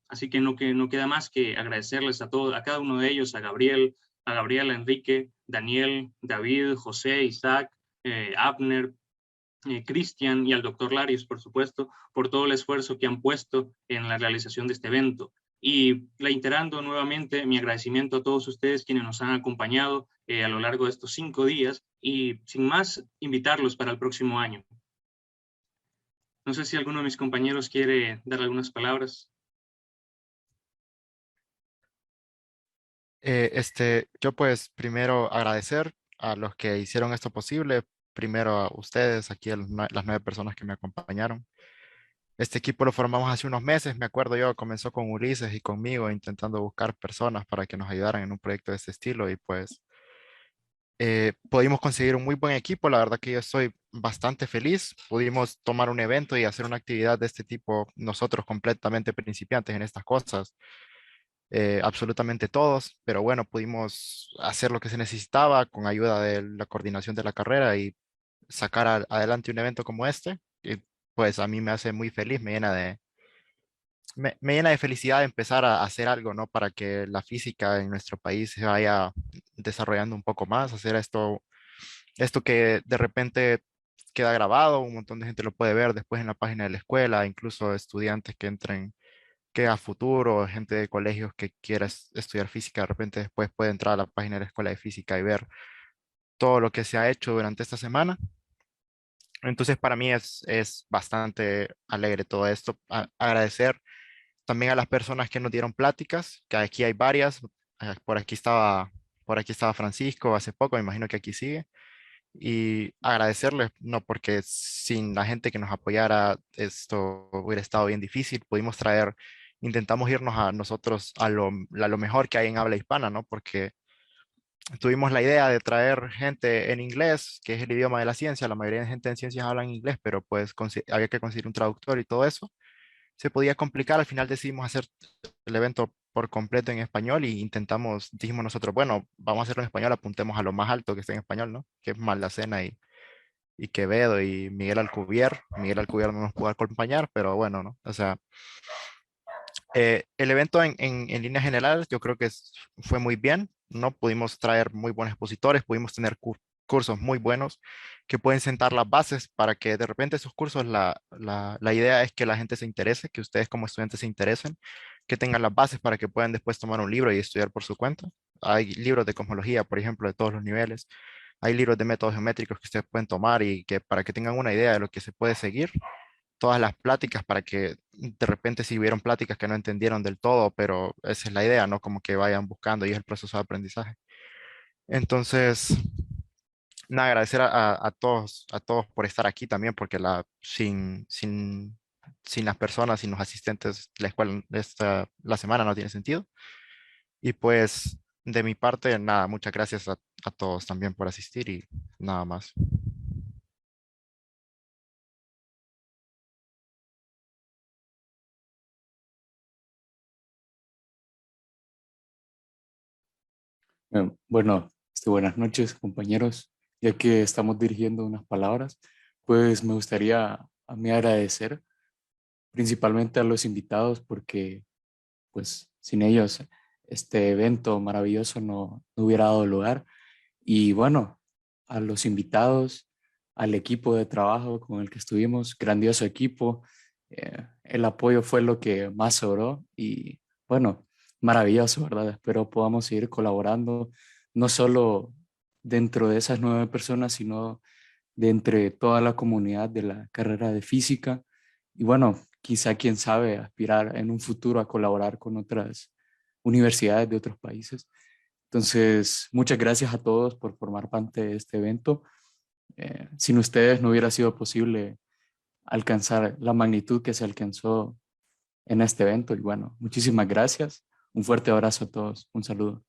Así que no queda más que agradecerles a cada uno de ellos, a Gabriel, Enrique, Daniel, David, José, Isaac, Abner, Cristian y al doctor Larios, por supuesto, por todo el esfuerzo que han puesto en la realización de este evento. Y reiterando nuevamente mi agradecimiento a todos ustedes quienes nos han acompañado a lo largo de estos 5 días y sin más, invitarlos para el próximo año. No sé si alguno de mis compañeros quiere dar algunas palabras. Yo pues primero agradecer a los que hicieron esto posible, primero a ustedes, aquí a las 9 personas que me acompañaron. Este equipo lo formamos hace unos meses, me acuerdo yo, comenzó con Ulises y conmigo intentando buscar personas para que nos ayudaran en un proyecto de este estilo y pues pudimos conseguir un muy buen equipo, la verdad que yo estoy bastante feliz, pudimos tomar un evento y hacer una actividad de este tipo nosotros completamente principiantes en estas cosas, absolutamente todos, pero bueno, pudimos hacer lo que se necesitaba con ayuda de la coordinación de la carrera y sacar adelante un evento como este. Y pues a mí me hace muy feliz, me llena de felicidad empezar a hacer algo, ¿no? Para que la física en nuestro país se vaya desarrollando un poco más, hacer esto que de repente queda grabado, un montón de gente lo puede ver después en la página de la escuela, incluso estudiantes que entren, que a futuro, gente de colegios que quiera estudiar física, de repente después puede entrar a la página de la escuela de física y ver todo lo que se ha hecho durante esta semana. Entonces, para mí es bastante alegre todo esto. Agradecer también a las personas que nos dieron pláticas, que aquí hay varias. Por aquí estaba Francisco hace poco, me imagino que aquí sigue. y agradecerles, no, porque sin la gente que nos apoyara esto hubiera estado bien difícil. Pudimos traer, intentamos irnos a nosotros a lo mejor que hay en habla hispana, ¿no? Porque tuvimos la idea de traer gente en inglés, que es el idioma de la ciencia. La mayoría de gente en ciencias habla en inglés, pero pues había que conseguir un traductor y todo eso. Se podía complicar. Al final decidimos hacer el evento por completo en español y intentamos, dijimos nosotros, bueno, vamos a hacerlo en español, apuntemos a lo más alto que esté en español, ¿no? Que es Maldacena y Quevedo y Miguel Alcubierre. Miguel Alcubierre no nos pudo acompañar, pero bueno, ¿no? O sea, el evento en líneas generales yo creo que fue muy bien, ¿no? Pudimos traer muy buenos expositores, pudimos tener cursos muy buenos que pueden sentar las bases para que de repente esos cursos, la idea es que la gente se interese, que ustedes como estudiantes se interesen, que tengan las bases para que puedan después tomar un libro y estudiar por su cuenta. Hay libros de cosmología, por ejemplo, de todos los niveles. Hay libros de métodos geométricos que ustedes pueden tomar y que para que tengan una idea de lo que se puede seguir todas las pláticas para que de repente si hubieron pláticas que no entendieron del todo, pero esa es la idea, ¿no? Como que vayan buscando y es el proceso de aprendizaje. Entonces, nada, agradecer a todos por estar aquí también, porque sin las personas, sin los asistentes, la escuela, la semana no tiene sentido. Y pues, de mi parte, nada, muchas gracias a todos también por asistir y nada más. Bueno, buenas noches, compañeros. Ya que estamos dirigiendo unas palabras, pues me gustaría a mí agradecer principalmente a los invitados porque, pues, sin ellos este evento maravilloso no hubiera dado lugar. Y bueno, a los invitados, al equipo de trabajo con el que estuvimos, grandioso equipo. El apoyo fue lo que más sobró y bueno, maravilloso, ¿verdad? Espero podamos seguir colaborando, no solo dentro de esas 9 personas, sino de entre toda la comunidad de la carrera de física. Y bueno, quizá, quién sabe, aspirar en un futuro a colaborar con otras universidades de otros países. Entonces, muchas gracias a todos por formar parte de este evento. Sin ustedes no hubiera sido posible alcanzar la magnitud que se alcanzó en este evento. Y bueno, muchísimas gracias. Un fuerte abrazo a todos. Un saludo.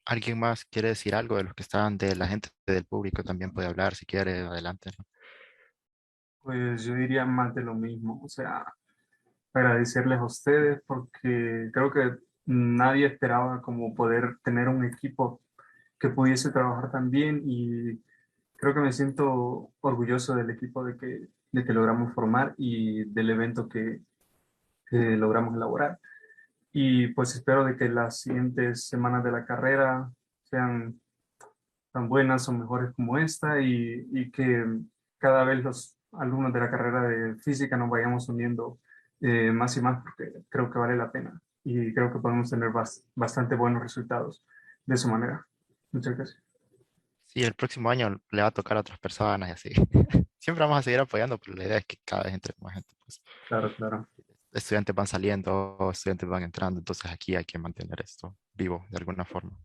¿Alguien más quiere decir algo de los que estaban, de la gente del público también puede hablar si quiere, adelante, ¿no? Pues yo diría más de lo mismo, o sea, agradecerles a ustedes porque creo que nadie esperaba como poder tener un equipo que pudiese trabajar tan bien y creo que me siento orgulloso del equipo de que logramos formar y del evento que logramos elaborar. Y pues espero de que las siguientes semanas de la carrera sean tan buenas o mejores como esta y que cada vez los alumnos de la carrera de física nos vayamos uniendo más y más porque creo que vale la pena y creo que podemos tener bastante buenos resultados de esa manera. Muchas gracias. Sí, el próximo año le va a tocar a otras personas y así. Siempre vamos a seguir apoyando, pero la idea es que cada vez entre más gente, pues Claro, claro. estudiantes van saliendo, estudiantes van entrando, entonces aquí hay que mantener esto vivo de alguna forma.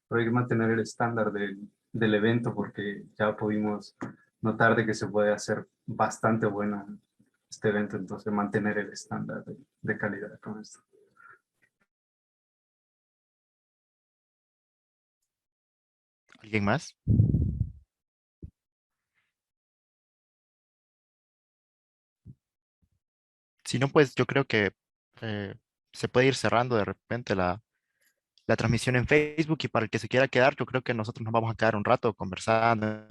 Pero hay que mantener el estándar del evento porque ya pudimos notar de que se puede hacer bastante bueno este evento, entonces mantener el estándar de calidad con esto. ¿Alguien más? Si no, pues yo creo que se puede ir cerrando de repente la transmisión en Facebook y para el que se quiera quedar, yo creo que nosotros nos vamos a quedar un rato conversando,